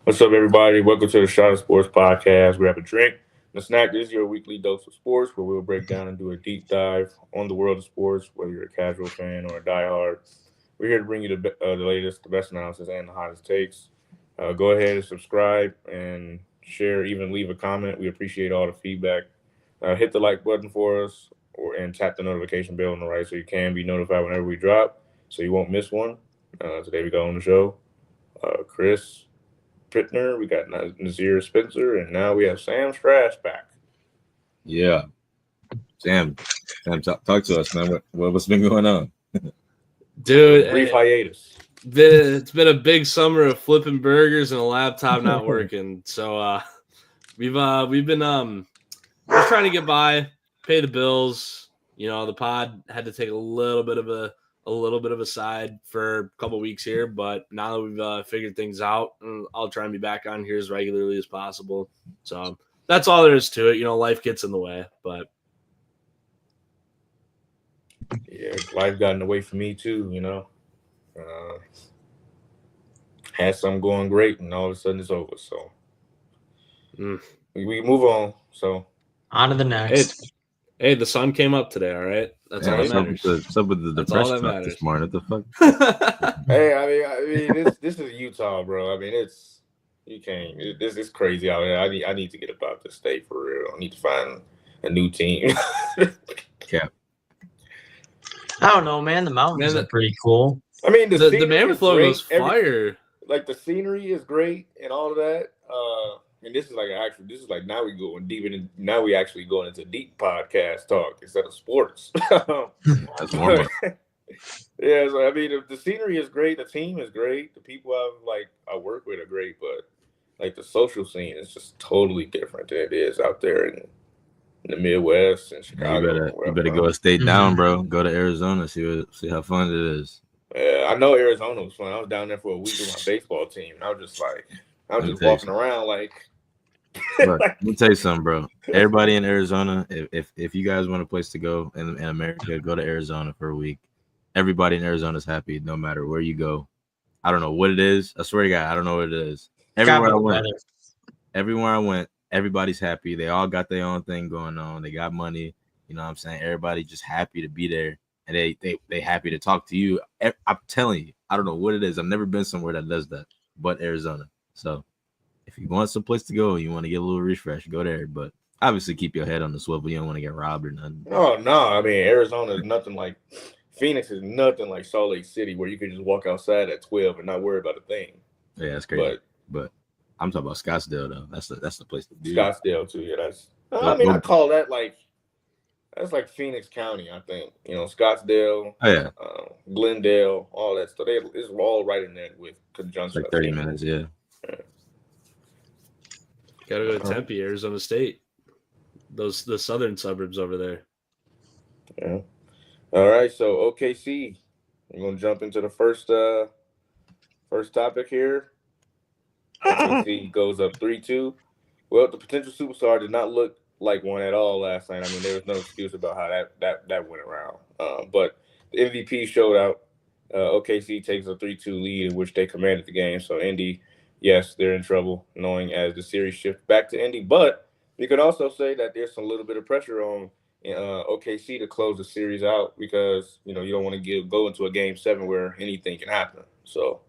What's up, everybody? Welcome to the Shot of Sports podcast. Grab a drink and a snack. This is your weekly dose of sports where we'll break down and do a deep dive on the world of sports, whether you're a casual fan or a diehard. We're here to bring you the latest, the best analysis, and the hottest takes. Go ahead and subscribe and share, even leave a comment. We appreciate all the feedback. Hit the like button for us and tap the notification bell on the right so you can be notified whenever we drop so you won't miss one. Today we got on the show Chris Pittner, we got Nazir Spencer, and now we have Sam Strash back. Yeah, Sam, talk to us, man. What's been going on? Dude, Brief hiatus. it's been a big summer of flipping burgers and a laptop not working. So we've been just trying to get by, pay the bills. You know, the pod had to take a little bit of a side for a couple weeks here, but now that we've figured things out, I'll try and be back on here as regularly as possible. So that's all there is to it. You know, life gets in the way, but Yeah, life got in the way for me too. Uh, had something going great, and all of a sudden it's over. So we move on. So On to the next. hey, the sun came up today. All right, that's all that matters. What's up with the That's all that depression matters. this morning? What the fuck? hey, I mean, this is Utah, bro. I mean, you can't. This is crazy out here. I need to get about this state for real. I need to find a new team. Cap. I don't know, man. The mountains are pretty cool. I mean, the scenery Mammoth is great. logo's fire. Like the scenery is great and all of that. And this is like now we going deep in. Now we actually going into deep podcast talk instead of sports. That's more. Yeah, so I mean, the scenery is great. The team is great. The people I work with are great, but like the social scene is just totally different than it is out there in the Midwest and Chicago. You better go a state down, bro. Go to Arizona, see how fun it is. Yeah, I know Arizona was fun. I was down there for a week with my baseball team. And I was just walking around like. Look, let me tell you something, bro. Everybody in Arizona, if you guys want a place to go in America, go to Arizona for a week. Everybody in Arizona is happy, no matter where you go. I don't know what it is. I swear to God, I don't know what it is. Everywhere I went, everybody's happy. They all got their own thing going on. They got money. You know what I'm saying? Everybody just happy to be there. And they happy to talk to you. I'm telling you, I don't know what it is. I've never been somewhere that does that, but Arizona. So if you want some place to go, you want to get a little refresh, go there. But obviously keep your head on the swivel. You don't want to get robbed or nothing. Oh, no. I mean, Arizona is nothing like – Phoenix is nothing like Salt Lake City where you can just walk outside at 12 and not worry about a thing. Yeah, that's crazy. But I'm talking about Scottsdale, though. That's the place to be. Scottsdale, too. Yeah, I call that like – that's like Phoenix County, I think. You know, Scottsdale, Glendale, all that stuff. It's all right in there with conjunction. Like 30 minutes, yeah. Gotta go to Tempe, Arizona State. The southern suburbs over there. Yeah. All right, so OKC. We're gonna jump into the first topic here. OKC goes up 3-2. Well, the potential superstar did not look like one at all last night. I mean, there was no excuse about how that went around. But the MVP showed out. OKC takes a 3-2 lead in which they commanded the game. So Indy, yes, they're in trouble, knowing as the series shifts back to Indy. But you could also say that there's a little bit of pressure on OKC to close the series out because you don't want to go into a game 7 where anything can happen. So,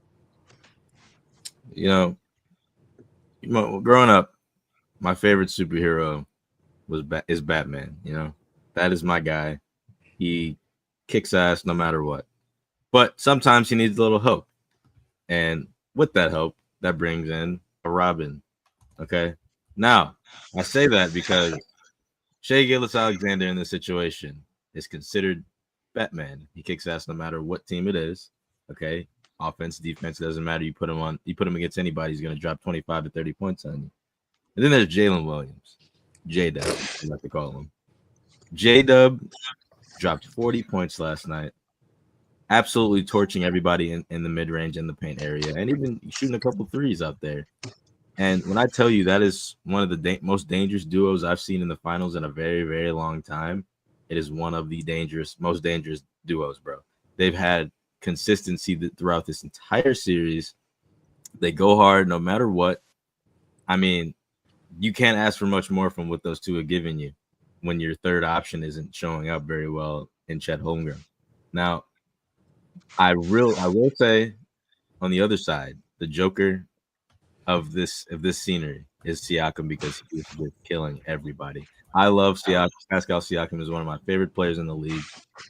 growing up, my favorite superhero is Batman. That is my guy. He kicks ass no matter what, but sometimes he needs a little help, and with that help, that brings in a Robin. Okay, now I say that because Shai Gilgeous-Alexander in this situation is considered Batman. He kicks ass no matter what team it is. Okay, offense, defense, doesn't matter. You put him against anybody, he's gonna drop 25 to 30 points on you. And then there's Jalen Williams. J-Dub, I like to call him. J-Dub dropped 40 points last night, absolutely torching everybody in the mid-range and the paint area, and even shooting a couple threes out there. And when I tell you that is one of the most dangerous duos I've seen in the finals in a very, very long time, it is one of the most dangerous duos, bro. They've had consistency throughout this entire series. They go hard no matter what. I mean, you can't ask for much more from what those two have given you when your third option isn't showing up very well in Chet Holmgren. Now, I will say on the other side, the joker of this scenery is Siakam because he's just killing everybody. I love Siakam. Pascal Siakam is one of my favorite players in the league.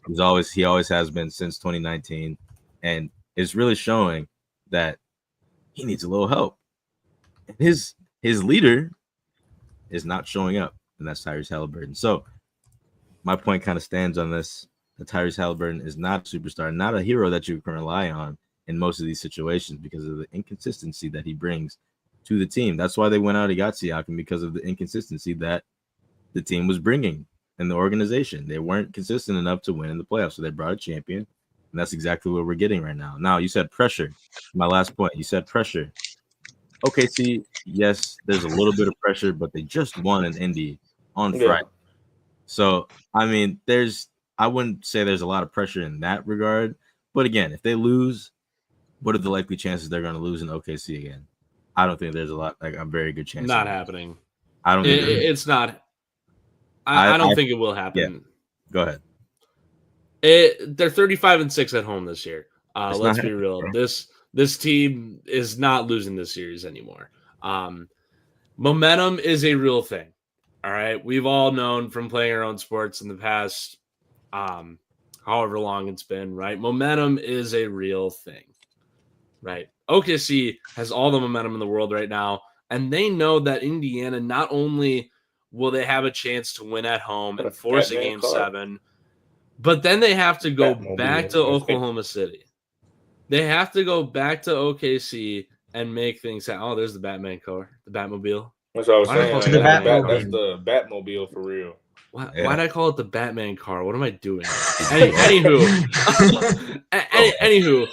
He always has been since 2019, and it's really showing that he needs a little help. His leader is not showing up, and that's Tyrese Halliburton. So my point kind of stands on this. That Tyrese Halliburton is not a superstar, not a hero that you can rely on in most of these situations because of the inconsistency that he brings to the team. That's why they went out and got Siakam, because of the inconsistency that the team was bringing in the organization. They weren't consistent enough to win in the playoffs, so they brought a champion, and that's exactly what we're getting right now. Now, you said pressure. My last point, you said pressure. OKC, yes, there's a little bit of pressure, but they just won in Indy on Friday. So, I mean, I wouldn't say there's a lot of pressure in that regard. But again, if they lose, what are the likely chances they're going to lose in OKC again? I don't think there's a very good chance. Not happening. I don't think it's not. I don't think it will happen. Yeah. Go ahead. They're 35-6 at home this year. Let's be real. This team is not losing this series anymore. Momentum is a real thing. All right. We've all known from playing our own sports in the past, however long it's been, right? Momentum is a real thing, right? OKC has all the momentum in the world right now, and they know that Indiana, not only will they have a chance to win at home and force a Game 7, but then they have to go back to Oklahoma City. They have to go back to OKC and make things happen. Oh, there's the Batman car, the Batmobile. That's what I was saying. That's the Batmobile for real. Why'd I call it the Batman car? What am I doing? Anywho,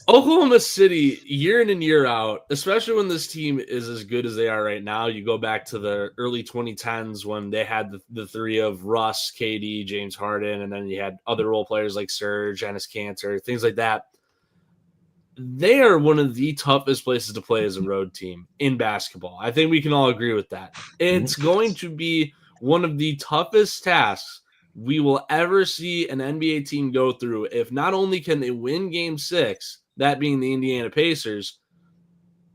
Oklahoma City, year in and year out, especially when this team is as good as they are right now, you go back to the early 2010s when they had the three of Russ, KD, James Harden, and then you had other role players like Serge, Enes Kanter, things like that. They are one of the toughest places to play as a road team in basketball. I think we can all agree with that. It's going to be one of the toughest tasks we will ever see an NBA team go through if not only can they win Game 6, that being the Indiana Pacers,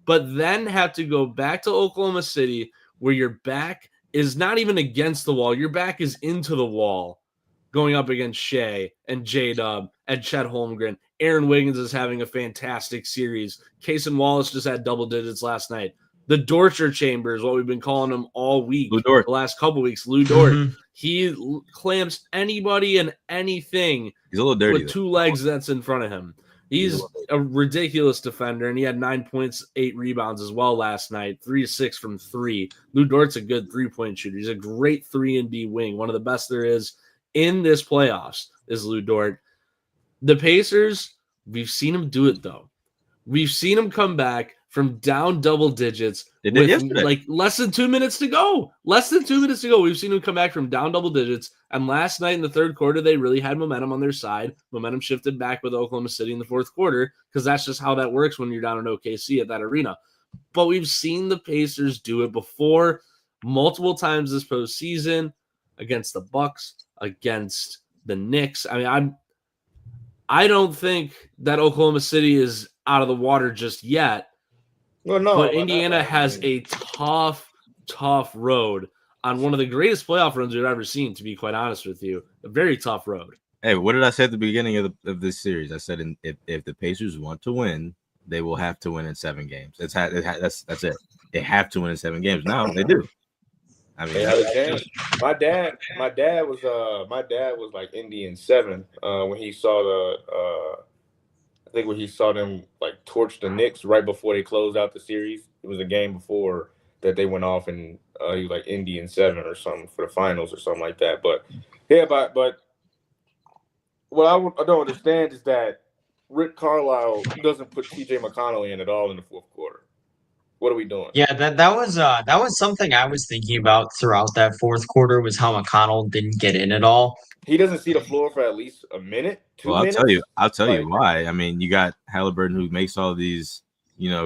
but then have to go back to Oklahoma City where your back is not even against the wall. Your back is into the wall going up against Shea and J-Dub and Chet Holmgren. Aaron Wiggins is having a fantastic series. Cason Wallace just had double digits last night. The Dortcher Chamber is what we've been calling him all week, the last couple weeks. Lou Dort. Mm-hmm. He clamps anybody and anything. He's a little dirty with 2 legs that's in front of him. He's a ridiculous defender, and he had 9 points, 8 rebounds as well last night, 3-6 from 3. Lou Dort's a good 3-point shooter. He's a great 3-and-D wing. One of the best there is in this playoffs is Lou Dort. The Pacers, we've seen him do it, though. We've seen him come back from down double digits with like less than 2 minutes to go. Less than 2 minutes to go. We've seen him come back from down double digits. And last night in the third quarter, they really had momentum on their side. Momentum shifted back with Oklahoma City in the fourth quarter because that's just how that works when you're down in OKC at that arena. But we've seen the Pacers do it before multiple times this postseason against the Bucks, against the Knicks. I mean, I don't think that Oklahoma City is out of the water just yet. Well, no, but Indiana has a tough road on one of the greatest playoff runs we've ever seen, to be quite honest with you. A very tough road. Hey, what did I say at the beginning of this series? I said if the Pacers want to win, they will have to win in 7 games. That's it. They have to win in 7 games. Now they do. I mean, they have a chance. My dad was like Indy in 7 when he saw when he saw them like torch the Knicks right before they closed out the series. It was a game before that they went off and he was like Indy in 7 or something for the finals or something like that. But yeah, but what I don't understand is that Rick Carlisle doesn't put TJ McConnell in at all in the fourth quarter. What are we doing? Yeah, that was something I was thinking about throughout that fourth quarter was how McConnell didn't get in at all. He doesn't see the floor for at least a minute, 2 minutes. I'll tell you why. I mean, you got Halliburton who makes all these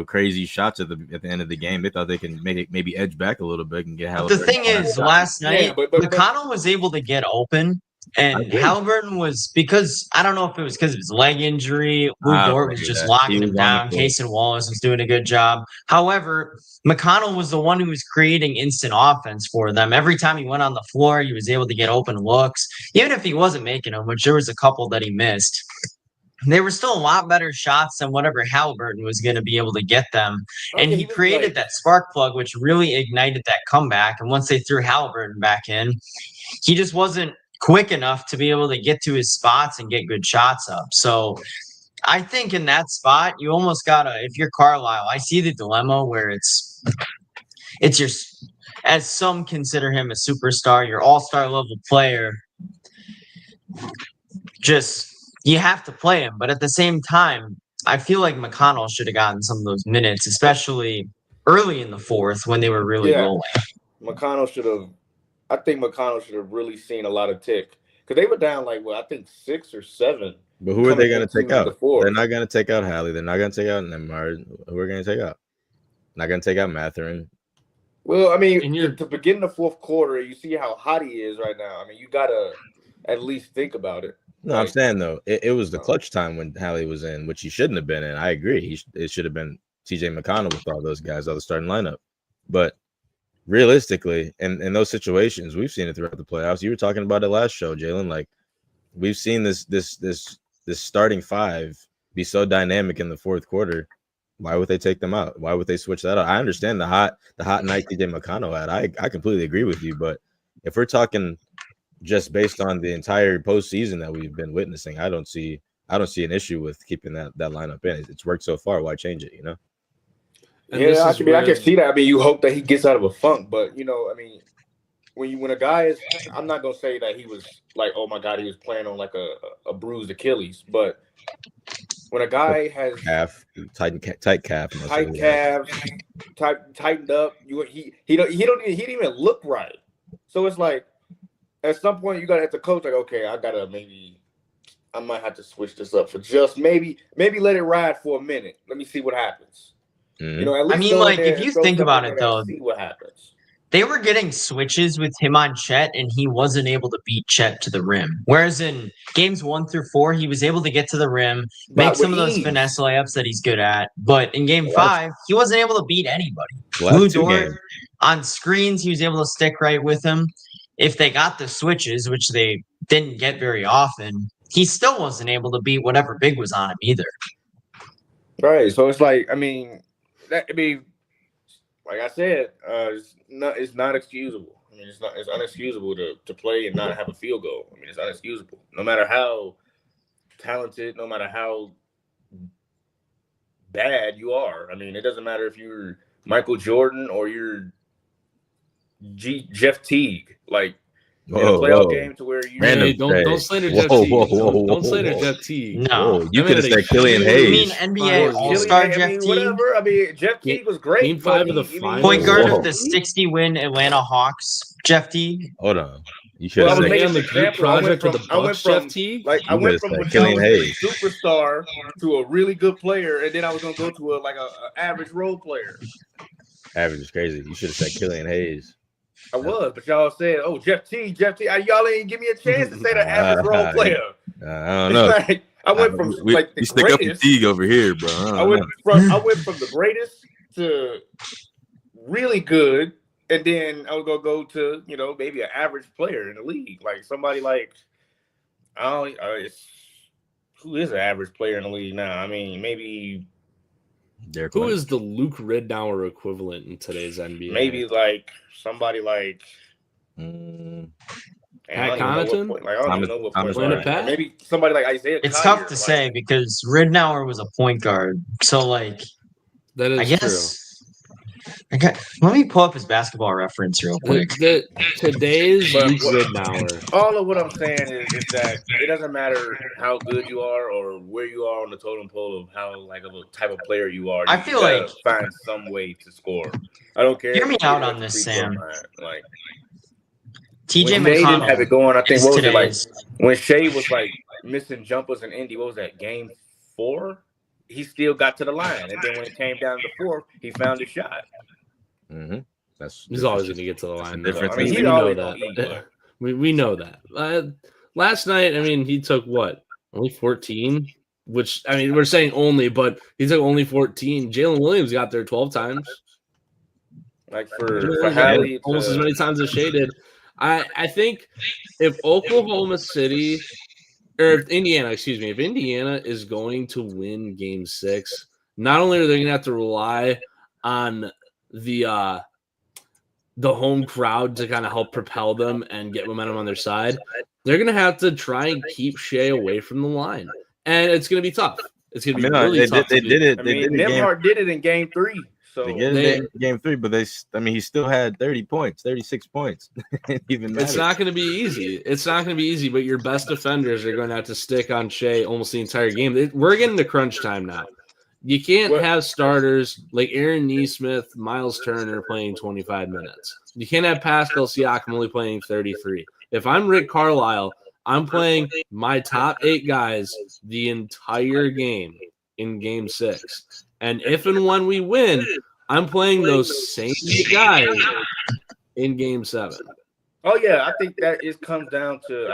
crazy shots at the end of the game. They thought they can maybe edge back a little bit and get But the thing is, last night, Yeah, but McConnell was able to get open, and agree. Halliburton was, because I don't know if it was because of his leg injury, Lou I don't Dort was believe just that. locking He him was on the down. floor. Cason Wallace was doing a good job. However, McConnell was the one who was creating instant offense for them. Every time he went on the floor, he was able to get open looks, even if he wasn't making them, which there was a couple that he missed. They were still a lot better shots than whatever Halliburton was going to be able to get them. And he was created like- that spark plug, which really ignited that comeback. And once they threw Halliburton back in, he just wasn't quick enough to be able to get to his spots and get good shots up. So I think in that spot, you almost gotta, if you're Carlisle, I see the dilemma where it's your, as some consider him a superstar, your all-star level player. Just, you have to play him, but at the same time, I feel like McConnell should have gotten some of those minutes, especially early in the fourth when they were really rolling. McConnell should have. I think McConnell should have really seen a lot of tick because they were down like I think 6 or 7. But who are they going to take out? Fourth. They're not going to take out Hallie. They're not going to take out Nembhard. Who are going to take out? Not going to take out Mathurin. Well, I mean, to begin the fourth quarter, you see how hot he is right now. I mean, you gotta at least think about it. No, I'm saying though, it was the clutch time when Hallie was in, which he shouldn't have been in. I agree. It should have been TJ McConnell with all those guys, all the starting lineup. But realistically, in those situations, we've seen it throughout the playoffs. You were talking about it last show, Jalen. Like we've seen this starting five be so dynamic in the fourth quarter. Why would they take them out? Why would they switch that out? I understand the hot night TJ McConnell had. I completely agree with you. But if we're talking just based on the entire postseason that we've been witnessing, I don't see an issue with keeping that lineup in. It's worked so far. Why change it? And yeah, I can see that. I mean, you hope that he gets out of a funk, but I mean, when a guy is, I'm not gonna say that he was like, oh my God, he was playing on like a bruised Achilles, but when a guy has tight calf, tightened up, he didn't even look right. So it's like at some point you gotta have to coach like, okay, I might have to switch this up for just maybe let it ride for a minute. Let me see what happens. Mm-hmm. At least I mean, like if you think about it though, see what happens. They were getting switches with him on Chet, and he wasn't able to beat Chet to the rim. Whereas in games 1 through 4, he was able to get to the rim, make some of those finesse layups that he's good at. But in game 5, he wasn't able to beat anybody. Lou Dort on screens, he was able to stick right with him. If they got the switches, which they didn't get very often, he still wasn't able to beat whatever big was on him either. Right. So it's like, like I said, it's not excusable. I mean, it's unexcusable to play and not have a field goal. I mean, it's unexcusable. No matter how talented, no matter how bad you are. I mean, it doesn't matter if you're Michael Jordan or you're Jeff Teague. Like in a playoff game to where you don't slander Jeff Teague. Don't slander Jeff Teague. No, you could have said Killian Hayes. You mean NBA All-Star Jeff Teague? Whatever. I mean, Jeff Teague was great. Game 5 of the finals. Point guard of the 60-win Atlanta Hawks, Jeff Teague. Hold on. You should have said the group project with the Bucks, Jeff Teague. Like I went from Killian Hayes, superstar to a really good player, and then I was gonna go to a average role player. Average is crazy. You should have said Killian Hayes. I was, but y'all said, "Oh, Jeff Teague." Y'all ain't give me a chance to say the average role player. I don't know. I went from we the stick greatest. up the Teague over here, bro. I went from the greatest to really good, and then I was gonna go to maybe an average player in the league, like somebody like who is an average player in the league now? I mean, maybe. Who is the Luke Ridnour equivalent in today's NBA? Maybe like somebody like Pat Connaughton. I don't even know what point. Pat? Maybe somebody like Isaiah. It's Collier, tough to say because Ridnour was a point guard. So like that is I guess. Okay, let me pull up his basketball reference real quick. Today's Luke Ridnour. All of what I'm saying is that it doesn't matter how good you are or where you are on the totem pole of how of a type of player you are. I feel like find some way to score. I don't care. Hear me out on this, Sam. Like TJ McConnell didn't have it going. I think what was it like when Shea was like missing jumpers in Indy? What was that? Game 4? he still got to the line. And then when it came down to the fourth, he found his shot. Mm-hmm. He's always going to get to the line. The difference I mean, is he's we know always that. gonna eat, we know that. Last night, I mean, he took what? Only 14? Which, I mean, we're saying only, but he took only 14. Jalen Williams got there 12 times. like for Hallie, almost as many times as Shea did. I think if Oklahoma City or if Indiana is going to win Game 6, not only are they going to have to rely on the home crowd to kind of help propel them and get momentum on their side, they're going to have to try and keep Shea away from the line, and it's going to be tough. It's going to be really tough. They did it. I mean, Nembhard did it in Game 3. So they did it in Game 3, but he still had 30 points, 36 points. It's not going to be easy. It's not going to be easy, but your best defenders are going to have to stick on Shea almost the entire game. We're getting to crunch time now. You can't have starters like Aaron Nesmith, Miles Turner playing 25 minutes. You can't have Pascal Siakam only playing 33. If I'm Rick Carlisle, I'm playing my top 8 guys the entire game in Game 6. And if and when we win, I'm playing those same guys in Game 7. Oh yeah, I think that comes down to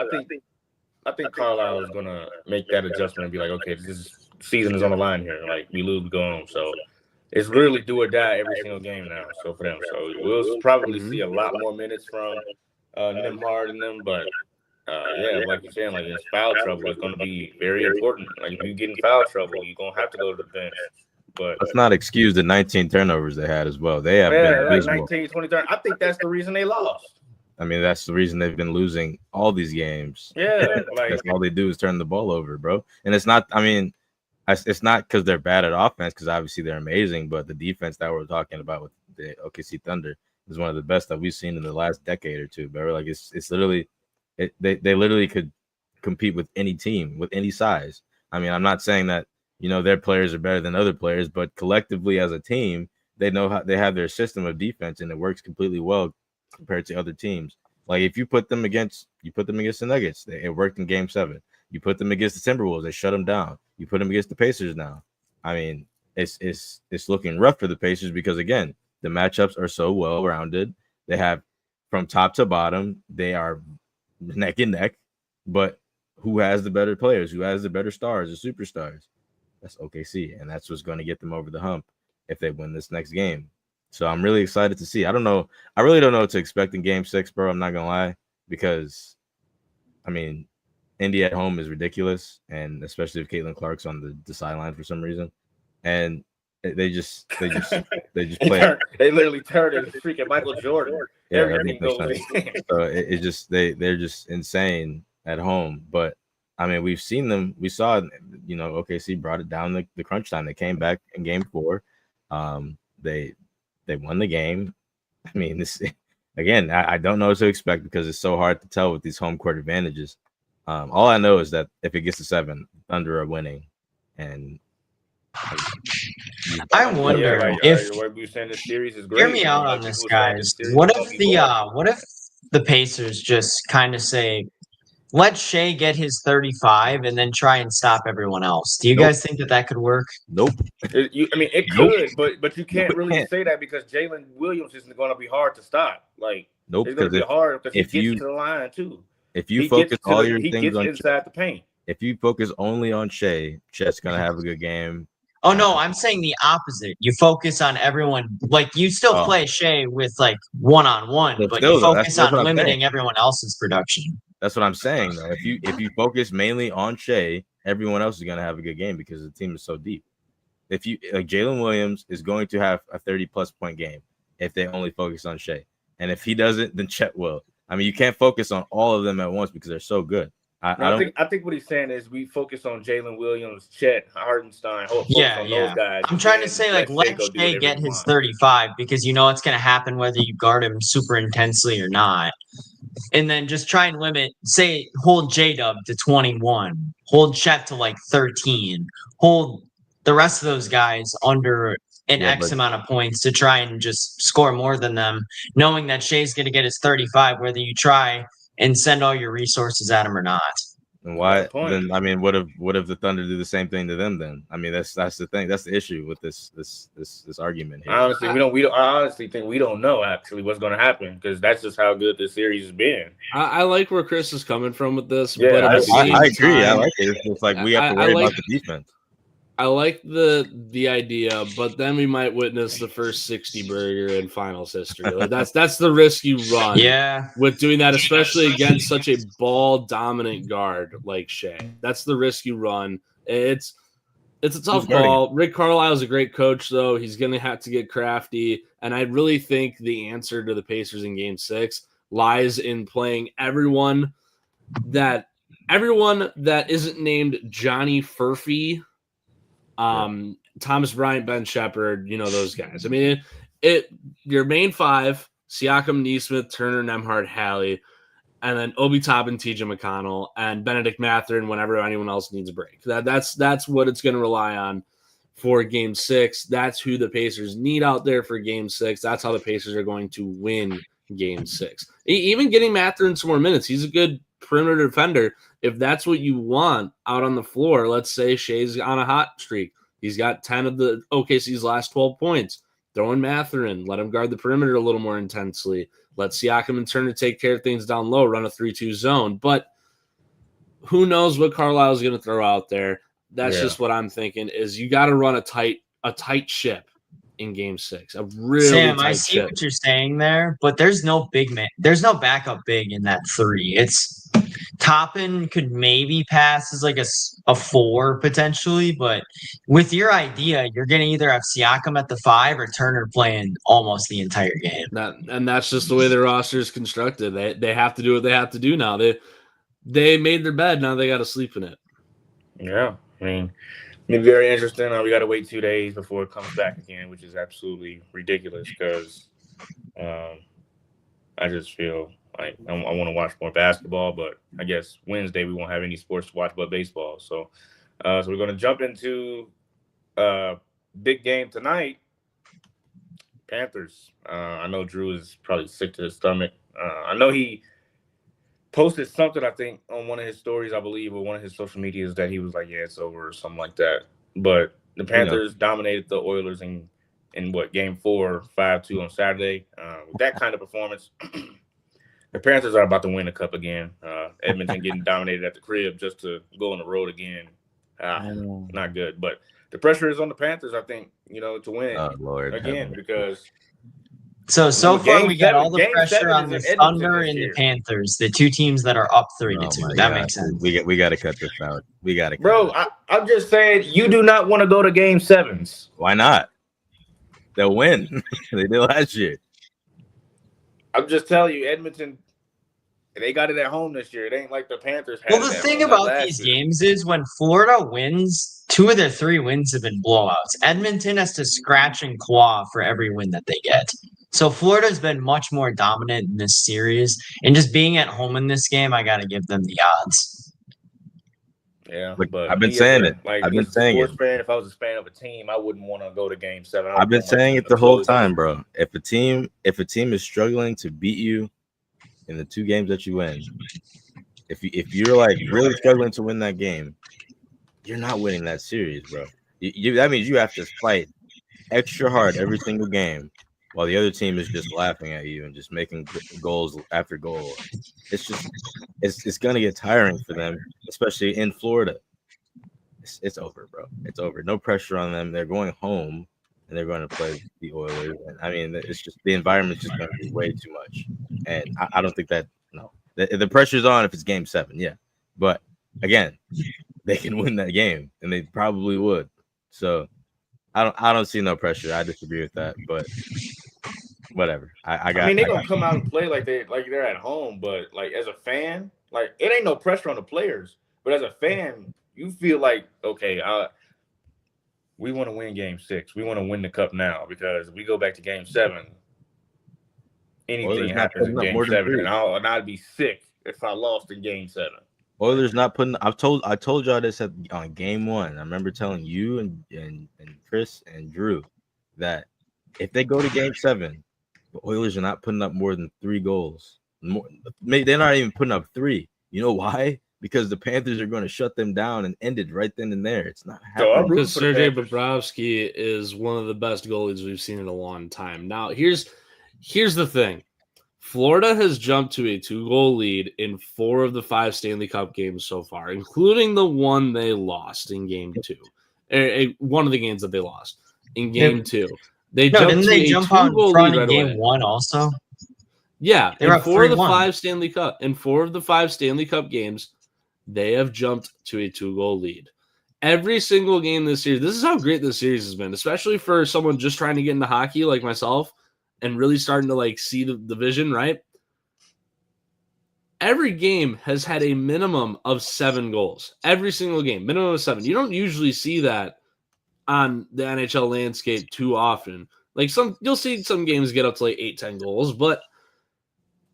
I think Carlisle is gonna make that adjustment and be like, okay, this season is on the line here. Like we lose, we go home. So it's literally do or die every single game now. So for them, so we'll probably see a lot more minutes from Nembhard and them. But yeah, like you're saying, like it's foul trouble is going to be very important. Like if you get in foul trouble, you're gonna have to go to the bench. But let's not excuse the 19 turnovers they had as well. They have been abysmal. 19, 20 turnovers. I think that's the reason they lost. I mean, that's the reason they've been losing all these games. Yeah, like that's all they do is turn the ball over, bro. And it's not. I mean, it's not because they're bad at offense, because obviously they're amazing. But the defense that we're talking about with the OKC Thunder is one of the best that we've seen in the last decade or two, bro. Like it's literally, they literally could compete with any team with any size. I mean, I'm not saying that their players are better than other players, but collectively as a team, they know how they have their system of defense, and it works completely well compared to other teams. Like if you put them against the Nuggets, it worked in Game 7. You put them against the Timberwolves, they shut them down. You put them against the Pacers now. I mean, it's looking rough for the Pacers because again, the matchups are so well rounded. They have from top to bottom, they are neck and neck. But who has the better players? Who has the better stars, the superstars? That's OKC, and that's what's going to get them over the hump if they win this next game. So I'm really excited to see. I really don't know what to expect in Game 6, bro. I'm not gonna lie, because I mean, Indy at home is ridiculous, and especially if Caitlin Clark's on the sideline for some reason, and they just play. They literally turned into freaking Michael Jordan. Yeah, so they're just insane at home. But I mean, we've seen them. We saw, OKC brought it down the crunch time. They came back in Game 4. They won the game. I mean, this again, I don't know what to expect because it's so hard to tell with these home court advantages. All I know is that if it gets to 7, Thunder are winning, and I wonder if the way we saying this series is great. Hear me out on this, guys. What if the Pacers just kind of say, let Shea get his 35 and then try and stop everyone else? Do you guys think that could work? Nope. It could, but you can't really say that because Jalen Williams is going to be hard to stop. Like, nope, it's going to be hard because he gets to the line too. If you focus all your things on inside the paint, if you focus only on Shea, Chet's going to have a good game. Oh no, I'm saying the opposite. You focus on everyone, like you still play Shea with like one-on-one, but you focus on limiting everyone else's production. That's what I'm saying, though. If you focus mainly on Shea, everyone else is going to have a good game because the team is so deep. If you like, Jalen Williams is going to have a 30+ point game if they only focus on Shea, and if he doesn't, then Chet will. I mean, you can't focus on all of them at once because they're so good. I think what he's saying is we focus on Jalen Williams, Chet, Hardenstein. Those guys. I'm trying to say, like, let Shea get his 35 because it's going to happen whether you guard him super intensely or not. And then just try and hold J-Dub to 21, hold Chet to like 13, hold the rest of those guys under an X amount of points to try and just score more than them, knowing that Shea's going to get his 35 whether you try and send all your resources at him or not. And why? Good point. Then I mean, what if the Thunder do the same thing to them? Then I mean, that's the thing. That's the issue with this argument here. Honestly, I honestly think we don't know actually what's going to happen because that's just how good this series has been. I like where Chris is coming from with this. Yeah, but at the same I agree. I time, like it. It's like we have to worry about the defense. I like the idea, but then we might witness the first 60 burger in finals history. Like that's the risk you run. Yeah. With doing that, especially against such a ball dominant guard like Shea. That's the risk you run. It's a tough call. Rick Carlisle is a great coach, though. He's going to have to get crafty, and I really think the answer to the Pacers in Game 6 lies in playing everyone that isn't named Johnny Furphy. Thomas Bryant, Ben Shepherd, those guys. I mean, your main five: Siakam, Nesmith, Turner, Nembhard, Halley, and then Obi Toppin, TJ McConnell, and Benedict Mathurin whenever anyone else needs a break. That's what it's going to rely on for Game 6. That's who the Pacers need out there for Game 6. That's how the Pacers are going to win Game 6. Even getting Mathurin some more minutes. He's a good perimeter defender. If that's what you want out on the floor, let's say Shea's on a hot streak. He's got 10 of the OKC's last 12 points. Throw in Mathurin. Let him guard the perimeter a little more intensely. Let Siakam and Turner take care of things down low, run a 3-2 zone. But who knows what Carlisle is going to throw out there. That's just what I'm thinking is you got to run a tight ship in Game 6. A really Sam, tight I see ship. what you're saying there, but there's no big man. There's no backup big in that 3. It's Toppin could maybe pass as like a 4 potentially, but with your idea, you're going to either have Siakam at the 5 or Turner playing almost the entire game. That's just the way their roster is constructed. They have to do what they have to do now. They made their bed. Now they got to sleep in it. Yeah, I mean, it'll be very interesting. We got to wait 2 days before it comes back again, which is absolutely ridiculous because I just feel like I want to watch more basketball, but I guess Wednesday we won't have any sports to watch but baseball. So we're going to jump into big game tonight. Panthers. I know Drew is probably sick to his stomach. I know he posted something, I think, on one of his stories, I believe, or one of his social medias that he was like, yeah, it's over or something like that. But the Panthers dominated the Oilers in what, Game 4, 5-2 on Saturday. With that kind of performance, the Panthers are about to win the cup again. Edmonton getting dominated at the crib just to go on the road again. Not good. But the pressure is on the Panthers, I think, to win again because – So far we got all the Game pressure 7 on the is in Thunder Edmonton and the this year. Panthers, the two teams that are up 3-2. That makes sense. We got to cut this out. We got to. Bro, I'm just saying you do not want to go to Game 7s. Why not? They'll win. They did last year. I'm just telling you, Edmonton, they got it at home this year. It ain't like the Panthers had Well, it the at thing home about last these year. games is when Florida wins, 2 of their 3 wins have been blowouts. Edmonton has to scratch and claw for every win that they get. So Florida's been much more dominant in this series. And just being at home in this game, I got to give them the odds. Yeah, Look, but I've been saying it. Like, I've been as a saying sports it. fan, if I was a fan of a team, I wouldn't want to go to Game 7. I've been saying it the whole time, bro. If a team is struggling to beat you in the 2 games that you win, if you're like really struggling to win that game, you're not winning that series, bro. That means you have to fight extra hard every single game, while the other team is just laughing at you and just making goals after goal. It's gonna get tiring for them, especially in Florida. It's over, bro. It's over. No pressure on them. They're going home and they're going to play the Oilers. And I mean, it's just the environment's just going to be way too much. And I don't think that the pressure's on if it's Game 7, yeah. But again, they can win that game, and they probably would. So I don't see no pressure. I disagree with that, but whatever. I mean, they're gonna come out and play like they're at home, but like as a fan, like it ain't no pressure on the players. But as a fan, you feel like, okay, we want to win Game 6. We want to win the cup now because we go back to Game 7. Anything happens in Game 7, and I'd be sick if I lost in Game 7. Oilers not putting. I told y'all this on Game 1. I remember telling you and Chris and Drew that if they go to Game 7, the Oilers are not putting up more than 3 goals. They're not even putting up 3. You know why? because the Panthers are going to shut them down and end it right then and there. It's not So I'm happening. rooting Because for the Sergei Panthers. Bobrovsky is one of the best goalies we've seen in a long time. Now, here's the thing. Florida has jumped to a 2-goal lead in 4 of the 5 Stanley Cup games so far, including the one they lost in Game 2. One of the games that they lost in Game 2. They No, jumped didn't to they a jump out in 2-goal front lead in right game away. 1 also? Yeah, They were in up 4 of the 3-1. 5 Stanley Cup, in 4 of the 5 Stanley Cup games, they have jumped to a 2-goal lead. Every single game this year, this is how great this series has been, especially for someone just trying to get into hockey like myself and really starting to like see the vision, right? Every game has had a minimum of 7 goals. Every single game, minimum of 7. You don't usually see that on the NHL landscape too often. Like you'll see some games get up to like 8-10 goals, but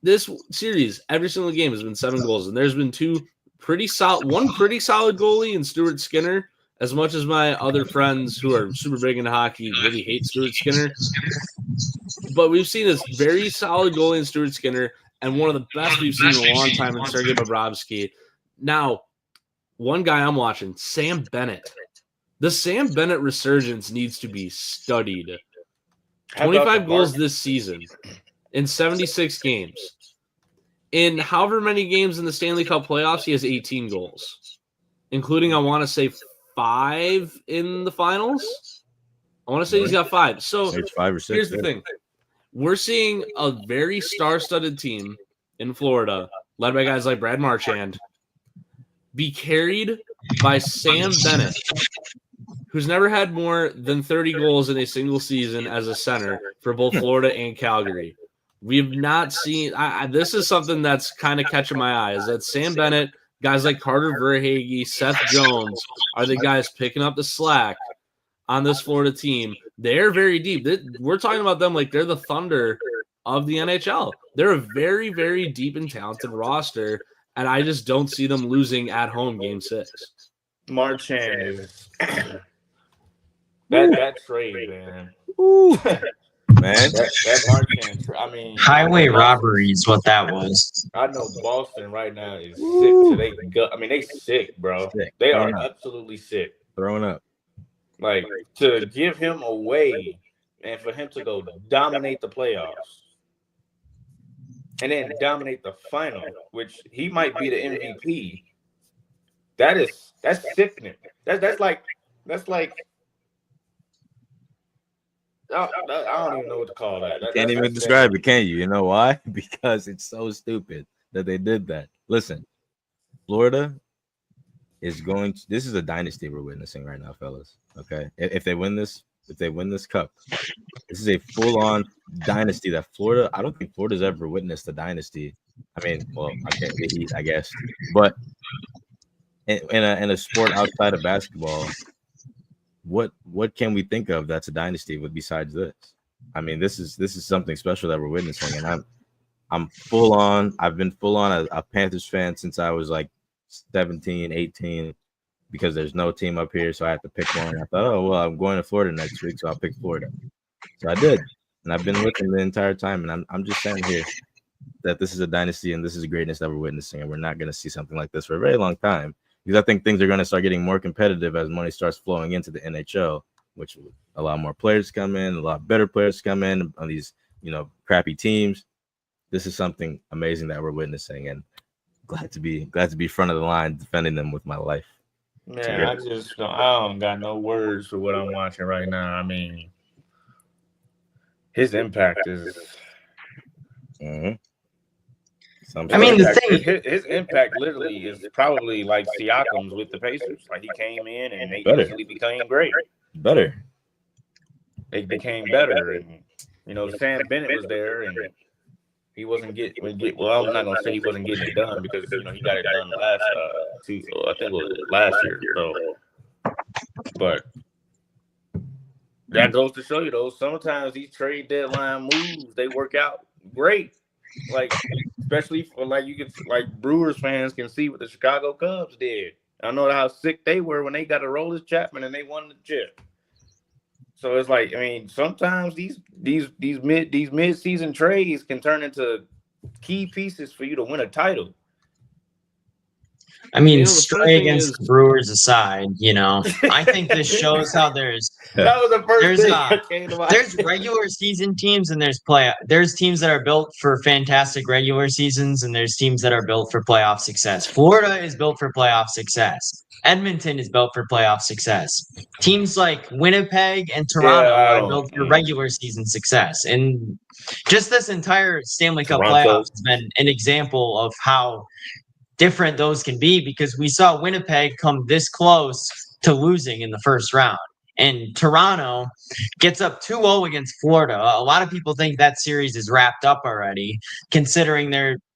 this series, every single game has been 7 goals, and there's been one pretty solid goalie in Stuart Skinner. As much as my other friends who are super big into hockey really hate Stuart Skinner, but we've seen this very solid goalie in Stuart Skinner, and one of the best we've seen in a long time in Sergei Bobrovsky. Now, one guy I'm watching, Sam Bennett. The Sam Bennett resurgence needs to be studied. 25 goals this season in 76 games. In however many games in the Stanley Cup playoffs, he has 18 goals, including, I want to say, 5 in the finals. I want to say he's got 5. So There's 5 or 6. here's the thing. We're seeing a very star-studded team in Florida, led by guys like Brad Marchand, be carried by Sam Bennett, who's never had more than 30 goals in a single season as a center for both Florida and Calgary. We've not seen this is something that's kind of catching my eye, is that Sam Bennett, guys like Carter Verhaeghe, Seth Jones are the guys picking up the slack on this Florida team. They're very deep. We're talking about them like they're the Thunder of the NHL. They're a very, very deep and talented roster, and I just don't see them losing at home Game 6. Marchand is that trade, man. Man, that Marchand. I mean, Highway robbery is what that was. I know Boston right now is sick to their gut. I mean, they sick, bro. Sick. They are absolutely sick. Throwing up. Like, to give him away and for him to go dominate the playoffs and then dominate the final, which he might be the MVP. That's sickening. That's like I don't even know what to call that. Can't even describe it, can you? You know why? Because it's so stupid that they did that. Listen, Florida is going to, this is a dynasty we're witnessing right now, fellas. Okay. If they win this cup, this is a full-on dynasty that Florida, I don't think Florida's ever witnessed a dynasty. I mean, well, I guess, but in a sport outside of basketball, what can we think of that's a dynasty with besides this? I mean, this is something special that we're witnessing, and I'm full on. I've been full on a Panthers fan since I was like 17, 18, because there's no team up here, so I have to pick one. I thought, oh well, I'm going to Florida next week, so I'll pick Florida. So I did, and I've been with them the entire time. And I'm just saying here that this is a dynasty, and this is the greatness that we're witnessing, and we're not going to see something like this for a very long time, because I think things are going to start getting more competitive as money starts flowing into the NHL, which will allow more players to come in, a lot better players to come in on these, crappy teams. This is something amazing that we're witnessing, and glad to be front of the line defending them with my life. Man, I don't got no words for what I'm watching right now. I mean, his impact is. Mm-hmm. I mean, the thing, his impact literally is probably like Siakam's with the Pacers. Like, he came in and they easily became great. Better. They became better, and Sam Bennett was there, and he wasn't getting. Well, I'm not gonna say he wasn't getting it done, because he got it done last season. I think it was last year. So, but that goes to show you, though, sometimes these trade deadline moves, they work out great. Like, especially for Brewers fans can see what the Chicago Cubs did. I know how sick they were when they got Aroldis Chapman and they won the chip. So it's like, I mean, sometimes these mid-season trades can turn into key pieces for you to win a title. I mean, You know, the funny stray thing against is- the Brewers aside, I think this shows how there's That was the first There's thing a- that came to my there's head. regular season teams and there's teams that are built for fantastic regular seasons and there's teams that are built for playoff success. Florida is built for playoff success. Edmonton is built for playoff success. Teams like Winnipeg and Toronto Yeah, I are don't- built for regular season success. And just this entire Stanley Cup Toronto. playoffs has been an example of how different those can be because we saw Winnipeg come this close to losing in the first round. And Toronto gets up 2-0 against Florida. A lot of people think that series is wrapped up already, considering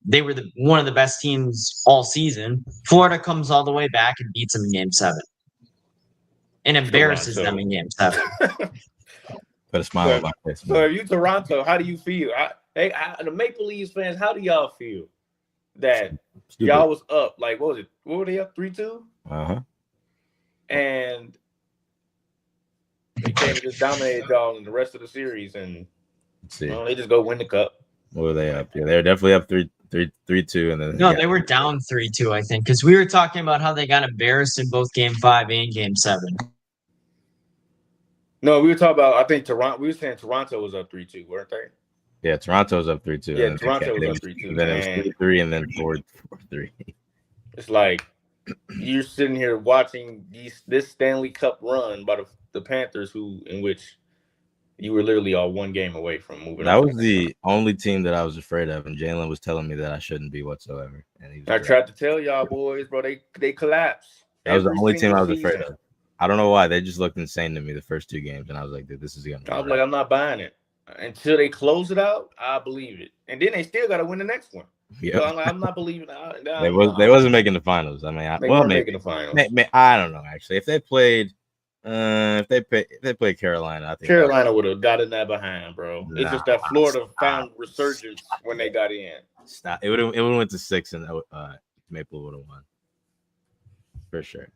they were one of the best teams all season. Florida comes all the way back and beats them in Game 7, and embarrasses them in Game 7. Put a smile on my face. So if you Toronto, how do you feel? The Maple Leafs fans, how do y'all feel that y'all was up? Like, what was it? What were they up 3-2? Uh-huh. And they came and just dominated y'all in the rest of the series, and Let's see. they just go win the cup. What were they up? Yeah, they're definitely up 3-2, and then No, they were down 3-2, I think, because we were talking about how they got embarrassed in both Game 5 and Game 7. No, we were talking about. I think Toronto. We were saying Toronto was up 3-2, weren't they? Yeah, Toronto was up 3-2. Yeah, and Toronto then was up 3-2. Then it was 3-3, and then 4-3. It's like you're sitting here watching this Stanley Cup run by the Panthers, in which you were literally all one game away from moving. That on. was the only team that I was afraid of, and Jalen was telling me that I shouldn't be whatsoever. And he was I correct. tried to tell y'all boys, bro, they collapsed. That was the every only team single I was afraid season. of. I don't know why. They just looked insane to me the first 2 games, and I was like, dude, this is gonna. I was like, I'm not buying it until they close it out. I believe it, and then they still got to win the next one. yeah. So I'm not believing. They wasn't making the finals. I mean, They well, weren't maybe making the finals. I don't know actually. If they played, if they played Carolina, I think Carolina would have gotten that behind, bro. It's just that Florida stop. found resurgence when they got in. Stop. It would have went to 6, and Maple would have won for sure.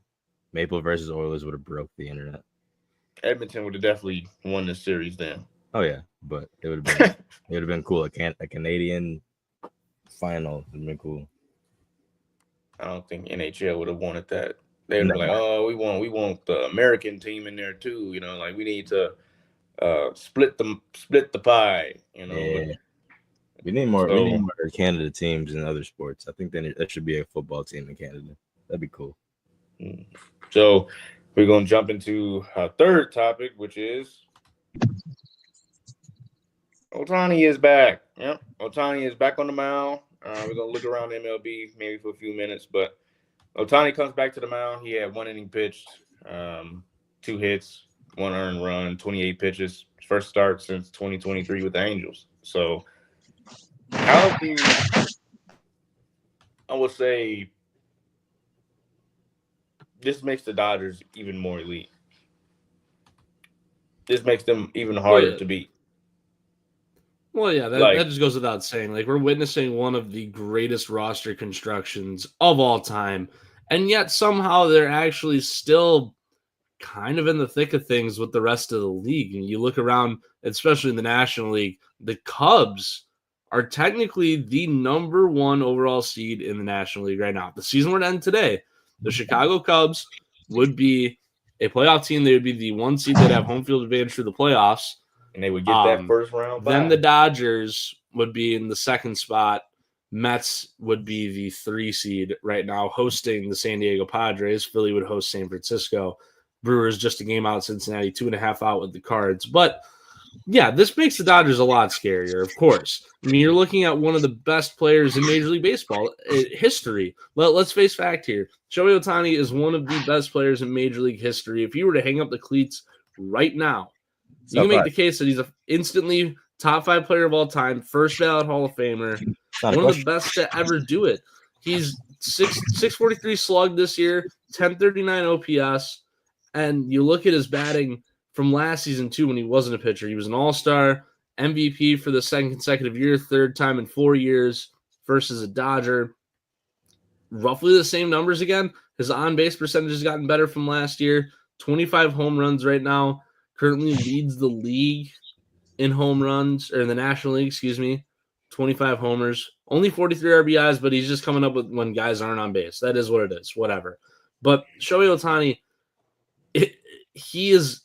Maple versus Oilers would have broke the internet. Edmonton would have definitely won this series then. Oh yeah, but it would have been cool. A Canadian final would have been cool. I don't think NHL would have wanted that. They'd No. be like, "Oh, we want the American team in there too." You know, like we need to split the pie. You know, Yeah. We need more. So- We need more Canada teams in other sports. I think there should be a football team in Canada. That'd be cool. So we're gonna jump into our third topic, which is Ohtani is back. Yep, Ohtani is back on the mound. We're gonna look around MLB maybe for a few minutes, but Ohtani comes back to the mound. He had 1 inning pitched, 2 hits, 1 earned run, 28 pitches. First start since 2023 with the Angels. So, how do I would say this makes the Dodgers even more elite. This makes them even harder to beat. Well, yeah, that just goes without saying. Like, we're witnessing one of the greatest roster constructions of all time, and yet somehow they're actually still kind of in the thick of things with the rest of the league. And you look around, especially in the National League, the Cubs are technically the number 1 overall seed in the National League right now. If the season were to end today, the Chicago Cubs would be a playoff team. They would be the 1 seed that have home field advantage through the playoffs. And they would get that first round. Then the Dodgers would be in the 2nd spot. Mets would be the 3 seed right now, hosting the San Diego Padres. Philly would host San Francisco. Brewers just a game out. Cincinnati 2.5 out with the Cards. But yeah, this makes the Dodgers a lot scarier, of course. I mean, you're looking at one of the best players in Major League Baseball history. Let's face fact here. Shohei Ohtani is one of the best players in Major League history. If you were to hang up the cleats right now, you can make the case that he's an instantly top 5 player of all time, first ballot Hall of Famer, one of the best to ever do it. He's 643 slug this year, 1039 OPS, and you look at his batting from last season too when he wasn't a pitcher. He was an all-star, MVP for the 2nd consecutive year, 3rd time in 4 years, first as a Dodger. Roughly the same numbers again. His on-base percentage has gotten better from last year, 25 home runs right now. Currently leads the league in home runs, or in the National League, excuse me, 25 homers, only 43 RBIs, but he's just coming up with when guys aren't on base. That is what it is, whatever. But Shohei Ohtani, he is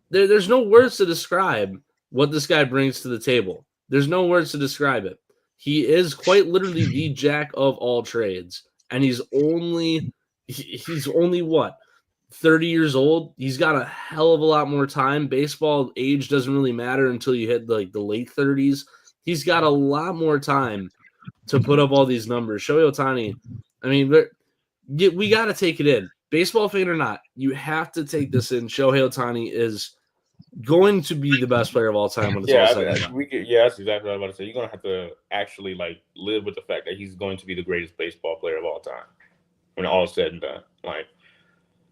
there's no words to describe what this guy brings to the table. There's no words to describe it. He is quite literally the jack of all trades, and he's only what, 30 years old. He's got a hell of a lot more time. Baseball age doesn't really matter until you hit like the late 30s. He's got a lot more time to put up all these numbers. Shohei Ohtani, I mean, we got to take it in. Baseball fan or not, you have to take this in. Shohei Ohtani is going to be the best player of all time when it's all said and done. That's exactly what I was about to say. You're going to have to actually like live with the fact that he's going to be the greatest baseball player of all time when all is said and done. Like,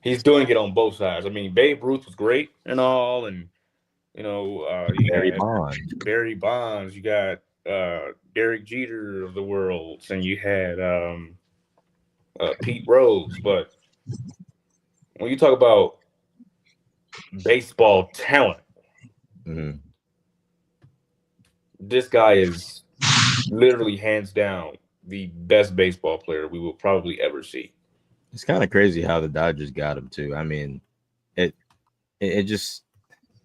he's doing it on both sides. I mean, Babe Ruth was great and all, and you know, Barry Bonds. You got Derek Jeter of the world, and you had Pete Rose. But when you talk about baseball talent, this guy is literally hands down the best baseball player we will probably ever see. It's kind of crazy how the Dodgers got him too. I mean, it just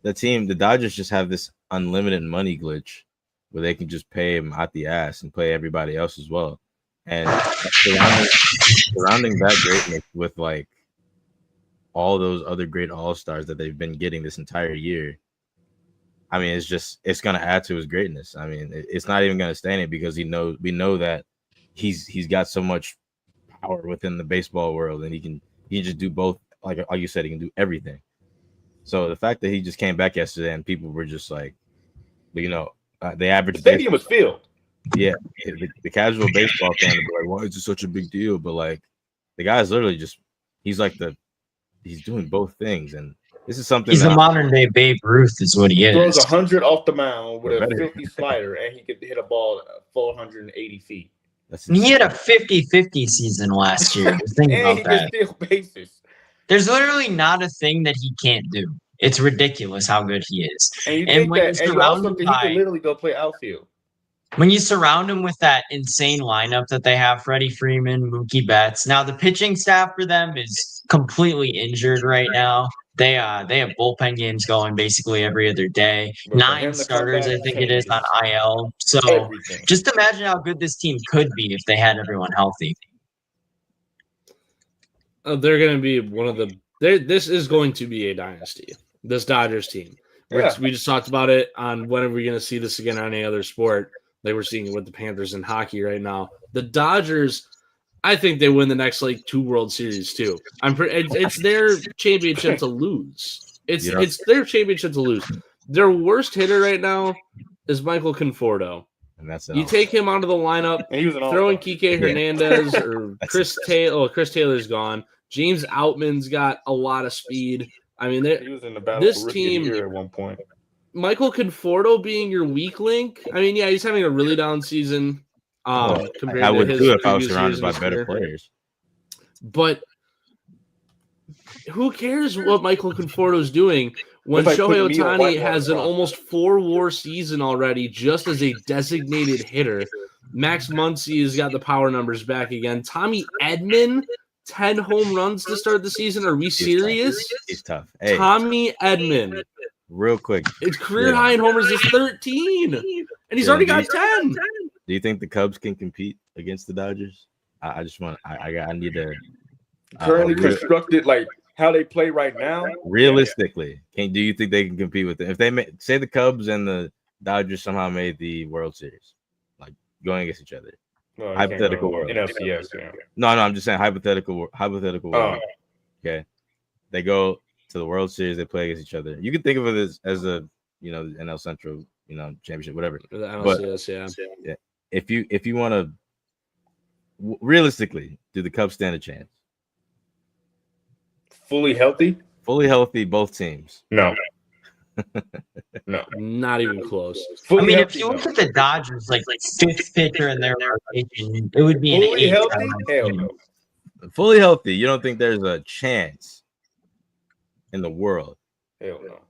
the Dodgers just have this unlimited money glitch where they can just pay him out the ass and pay everybody else as well. And surrounding that greatness with like all those other great all-stars that they've been getting this entire year, I mean, it's going to add to his greatness. I mean, it's not even going to stand it because we know that he's got so much power within the baseball world, and he can just do both. Like you said, he can do everything. So the fact that he just came back yesterday and people were just like, you know, the average the stadium was filled. Yeah, the casual baseball fan would be like, "Why is it such a big deal?" But like, the guy's literally he's doing both things, and this is something. He's a modern day Babe Ruth, is what he is. Throws 100 off the mound with a 50 slider, and he could hit a ball 480 feet. He had a 50-50 season last year. Think about that. Steal bases. There's literally not a thing that he can't do. It's ridiculous how good he is. And when you also think he can literally go play outfield. When you surround him with that insane lineup that they have, Freddie Freeman, Mookie Betts. Now the pitching staff for them is completely injured right now. They have bullpen games going basically every other day. 9 starters, I think it is, on IL. So just imagine how good this team could be if they had everyone healthy. They're going to be this is going to be a dynasty, this Dodgers team. Yeah. We just talked about it on when are we going to see this again on any other sport. Like we're seeing it with the Panthers in hockey right now. The Dodgers, I think they win the next like 2 World Series too. It's their championship to lose. It's their championship to lose. Their worst hitter right now is Michael Conforto. And that's you take him out of the lineup, throwing Kike Hernandez or Chris Taylor. Oh, Chris Taylor's gone. James Outman's got a lot of speed. I mean, he was in the battle for rookie of the year at one point. Michael Conforto being your weak link. I mean, yeah, he's having a really down season. Compared I would to his too if I was surrounded by better players. But who cares what Michael Conforto's doing when Shohei Ohtani has an almost 4 WAR season already just as a designated hitter? Max Muncy has got the power numbers back again. Tommy Edman, 10 home runs to start the season. Are we serious? He's tough. Hey, Tommy Edman. Real quick. His career high in homers is 13. And he's already got 10. Do you think the Cubs can compete against the Dodgers? I need to currently constructed like how they play right now. Realistically, do you think they can compete with them? If they say the Cubs and the Dodgers somehow made the World Series, like going against each other. No, hypothetical world. NLCS, yeah. No, I'm just saying hypothetical world. Okay. They go to the World Series, they play against each other. You can think of it as a, you know, NL Central, you know, championship, whatever. The NLCS, yeah. If you want to realistically, do the Cubs stand a chance? Fully healthy, both teams. No, not even close. Fully if you look at the Dodgers, like 5th pitcher in their rotation, it would be an 8. Healthy? Hell no. Fully healthy. You don't think there's a chance in the world? Hell no.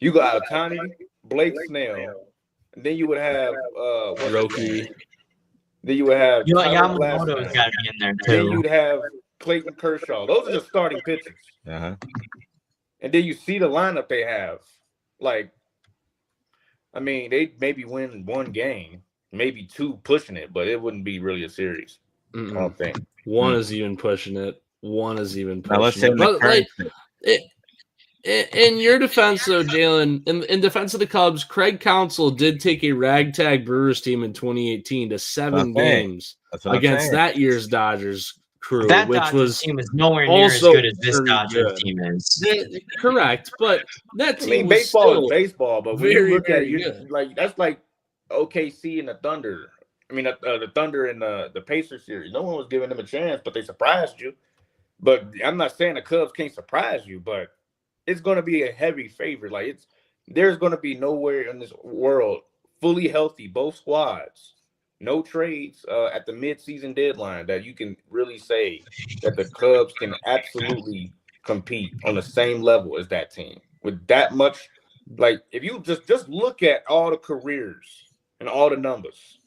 You got Ohtani, Blake Snell, And then you would have what's his Roki. name? Then you would have Tyler Yamamoto's Glasnow. got to be in there Then too. you'd have Clayton Kershaw. Those are the starting pitchers. Uh-huh. And then you see the lineup they have. Like, I mean, they maybe win one game, maybe two pushing it, but it wouldn't be really a series. I don't think. One is even pushing it. One is even pushing Now let's say it. But like, it, in your defense, though, Jalen, in defense of the Cubs, Craig Counsell did take a ragtag Brewers team in 2018 to 7 games against that year's Dodgers crew, That which Dodgers was team is nowhere near as also good as this very Dodgers good. team is. Correct, but that I team mean, was baseball still is baseball, but when very, you look at very it, good. like that's like OKC and the Thunder. I mean, the Thunder and the Pacers series. No one was giving them a chance, but they surprised you. But I'm not saying the Cubs can't surprise you, but it's going to be a heavy favorite. Like there's going to be nowhere in this world fully healthy, both squads, no trades at the midseason deadline that you can really say that the Cubs can absolutely compete on the same level as that team with that much. Like if you just look at all the careers and all the numbers,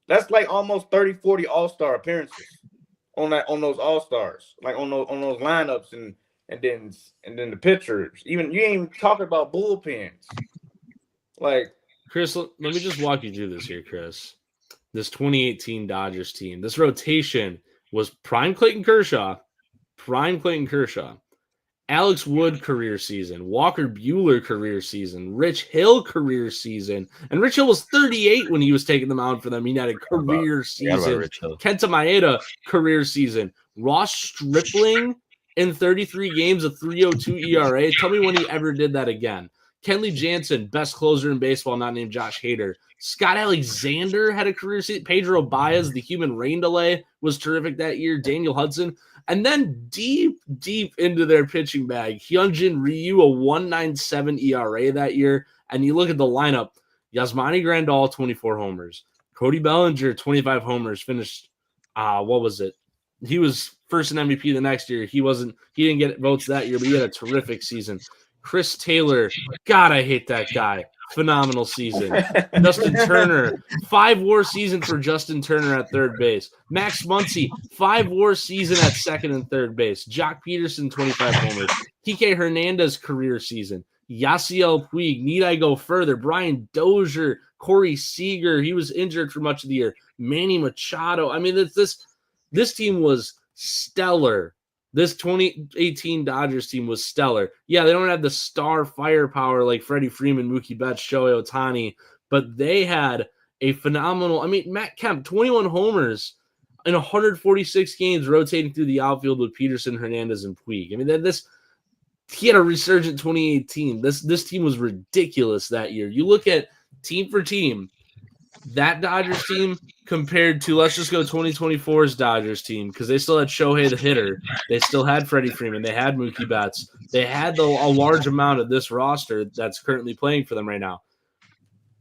that's like almost 30, 40 all-star appearances on those all-stars, like on those lineups and then the pitchers. Even you ain't even talking about bullpens. Like Chris, let me just walk you through this here, Chris. This 2018 Dodgers team, this rotation was prime Clayton Kershaw, Alex Wood career season, Walker Buehler career season, Rich Hill career season, and Rich Hill was 38 when he was taking them out for them. He had a career season. Kenta Maeda career season. Ross Stripling in 33 games, a 3.02 ERA. Tell me when he ever did that again. Kenley Jansen, best closer in baseball, not named Josh Hader. Scott Alexander had a career season. Pedro Baez, the human rain delay, was terrific that year. Daniel Hudson. And then deep into their pitching bag, Hyunjin Ryu, a 1.97 ERA that year. And you look at the lineup, Yasmani Grandal, 24 homers. Cody Bellinger, 25 homers, finished, what was it? He was first in MVP the next year. He didn't get votes that year, but he had a terrific season. Chris Taylor, God, I hate that guy. Phenomenal season. Justin Turner, 5 WAR season for Justin Turner at third base. Max Muncy, 5 WAR season at second and third base. Jock Peterson, 25 homers. Kike Hernandez career season. Yasiel Puig, need I go further? Brian Dozier, Corey Seager, he was injured for much of the year. Manny Machado. I mean, this team was stellar. This 2018 Dodgers team was stellar. Yeah, they don't have the star firepower like Freddie Freeman, Mookie Betts, Shohei Ohtani, but they had a phenomenal. I mean, Matt Kemp, 21 homers in 146 games, rotating through the outfield with Peterson, Hernandez, and Puig. I mean, he had a resurgent 2018. This team was ridiculous that year. You look at team for team, that Dodgers team compared to, let's just go 2024's Dodgers team, because they still had Shohei the hitter. They still had Freddie Freeman. They had Mookie Betts. They had a large amount of this roster that's currently playing for them right now.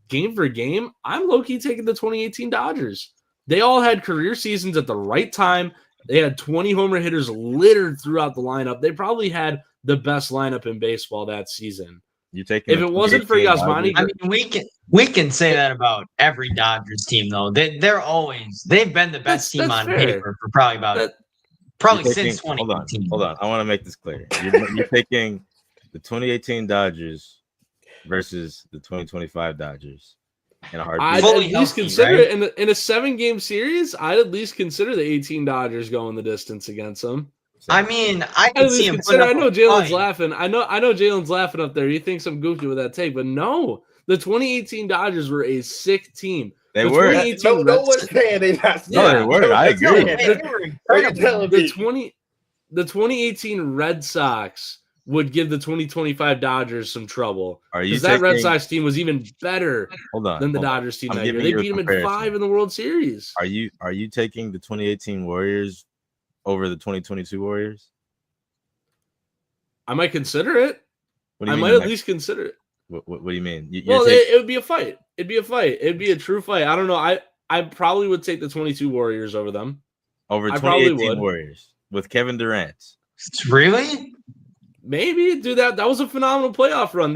Game for game, I'm low-key taking the 2018 Dodgers. They all had career seasons at the right time. They had 20 homer hitters littered throughout the lineup. They probably had the best lineup in baseball that season. You taking if it wasn't for Yasmani, I mean, we can say that about every Dodgers team, though. They've been the best team on paper for probably since 2018. Hold on. I want to make this clear. You're taking the 2018 Dodgers versus the 2025 Dodgers in a heartbeat. I'd at least consider it in a 7-game series. I'd at least consider the 18 Dodgers going the distance against them. I mean, I can see him. I know Jalen's laughing. I know Jalen's laughing up there. He thinks I'm goofy with that take, but no, the 2018 Dodgers were a sick team. They were. No one's saying they not. No, they were. I agree. The 2018 Red Sox would give the 2025 Dodgers some trouble. Because that Red Sox team was even better than the Dodgers team that year. They beat them in 5 in the World Series. Are you taking the 2018 Warriors over the 2022 Warriors? I might consider it. I might at least consider it. What do you mean? It would be a fight. It'd be a fight. It'd be a true fight. I don't know. I probably would take the 22 Warriors over them. Over 2018 Warriors with Kevin Durant. Really? Maybe, dude. That was a phenomenal playoff run.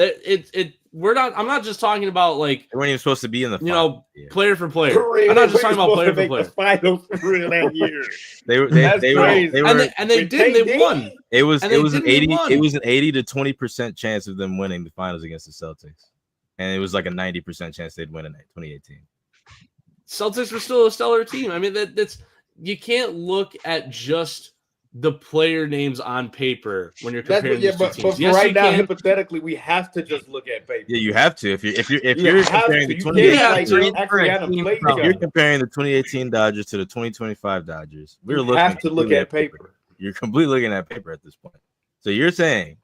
I'm not just talking about like They weren't even supposed to be in the you final. know Yeah. player for player. I'm not just talking about player for player. Finals for real that year. They were That's they crazy. were And they With did. They KD? won. it was and it they was an didn't 80 won. it was an 80 to 20% chance of them winning the finals against the Celtics. And it was like a 90% chance they'd win in 2018. Celtics were still a stellar team. I mean, that's you can't look at just the player names on paper when you're comparing these two but teams. for Yes, right you now, can. hypothetically, we have to just look at paper. Yeah, you have to. If you're You have comparing to. the You 2018 can't, have to. actually have them play each if you're other. comparing the 2018 Dodgers to the 2025 Dodgers, we're You looking have to look completely at paper. You're completely looking at paper at this point. So you're saying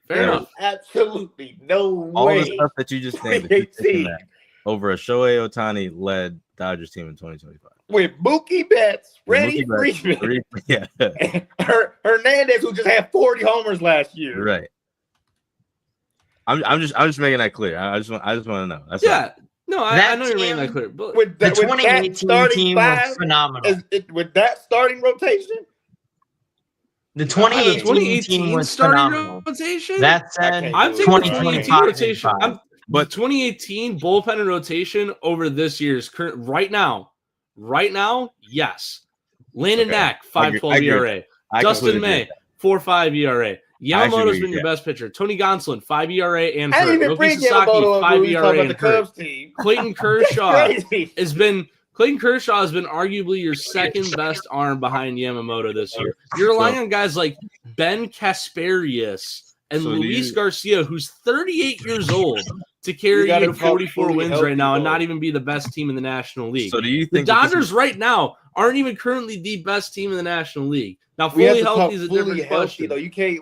Fair There's enough. absolutely no all way. the stuff that you just named that you're thinking 2018 that over a Shohei Ohtani led Dodgers team in 2025. with Mookie Betts, Freddie Mookie Betts, Freeman, yeah, and Hernandez, who just had 40 homers last year. right. I'm just making that clear. I just want to know. That's all. Yeah. No, I That know you're making team- that clear. But With The that, with that 2018 starting team five, was phenomenal. with that starting rotation, The the 2018 team was starting phenomenal. rotation. That said, can't I'm believe taking the 2025 2018 rotation. and But 2018 bullpen and rotation over this year's current right now, yes. Landon Okay. Knack, I agree 5.12 ERA. I Dustin completely agree May, with that. 4.5 ERA. Yamamoto's been agree, your best pitcher. Tony Gonsolin, 5 ERA and I hurt. didn't even Roki bring Sasaki, Yamamoto up 5 when we ERA talking and about the hurt. Cubs team. Clayton Kershaw Crazy. Clayton Kershaw has been arguably your second best arm behind Yamamoto this year. You're relying on guys like Ben Kasparius and So do Luis you- Garcia, who's 38 years old, to carry you gotta to come 44 fully wins healthy, right now and though. not even be the best team in the National League. So do you The think that this Dodgers is- right now aren't even currently the best team in the National League. Now, We have fully to talk healthy is a fully different healthy, question. though. You can't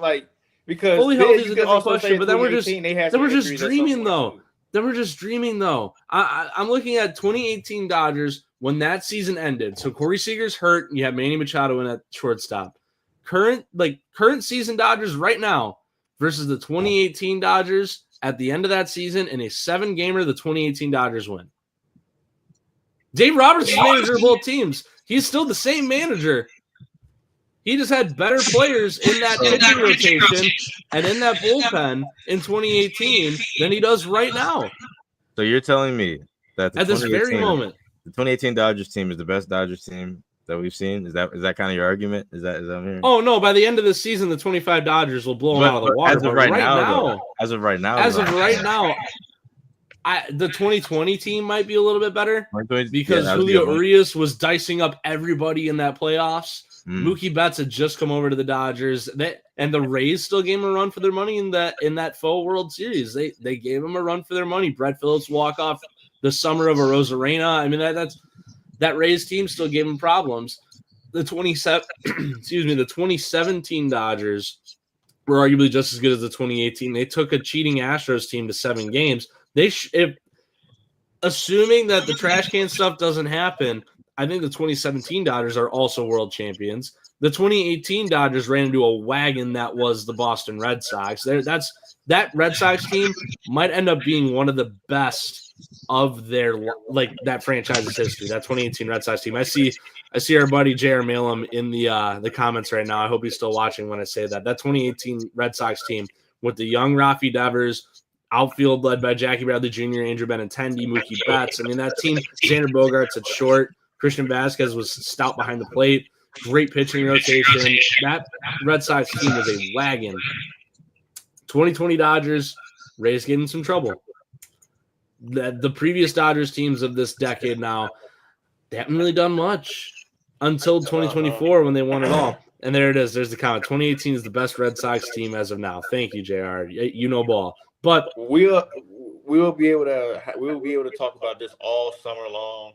because Fully then healthy you is a can different also question, say but then we're just 2018, they had then we're some just injuries at dreaming, some though. point, too. Then we're just dreaming, though. I'm looking at 2018 Dodgers when that season ended. So Corey Seager's hurt, and you have Manny Machado in at shortstop. Current season Dodgers right now versus the 2018 Dodgers at the end of that season in a 7-gamer, the 2018 Dodgers win. Dave Roberts is manager of both teams. He's still the same manager. He just had better players in that pitching rotation and in that bullpen in 2018 than he does right now So you're telling me that the at this very 2018 moment. the 2018 Dodgers team is the best Dodgers team that we've seen? Is that kind of your argument? Is that what I'm hearing? Oh no! By the end of the season, the 25 Dodgers will blow them out of the water. as of But right now, though, as of right now, the 2020 team might be a little bit better because Julio Urias was dicing up everybody in that playoffs. Mookie Betts had just come over to the Dodgers, and the Rays still gave him a run for their money in that faux World Series. They gave him a run for their money. Brett Phillips walk off the summer of a Rosarena. I mean that Rays team still gave him problems. The 2017 Dodgers were arguably just as good as the 2018. They took a cheating Astros team to 7 games. Assuming that the trash can stuff doesn't happen, I think the 2017 Dodgers are also world champions. The 2018 Dodgers ran into a wagon that was the Boston Red Sox. That Red Sox team might end up being one of the best of their that franchise's history. That 2018 Red Sox team. I see our buddy J.R. Malum in the comments right now. I hope he's still watching when I say that. That 2018 Red Sox team with the young Rafi Devers, outfield led by Jackie Bradley Jr., Andrew Benintendi, Mookie Betts. I mean, that team, Xander Bogaerts at short, Christian Vasquez was stout behind the plate, great pitching rotation. That Red Sox team was a wagon. 2020 Dodgers, Rays getting some trouble. The previous Dodgers teams of this decade now, they haven't really done much until 2024 when they won it all. And there it is. There's the comment. 2018 is the best Red Sox team as of now. Thank you, JR. You know ball. But we'll be able to talk about this all summer long.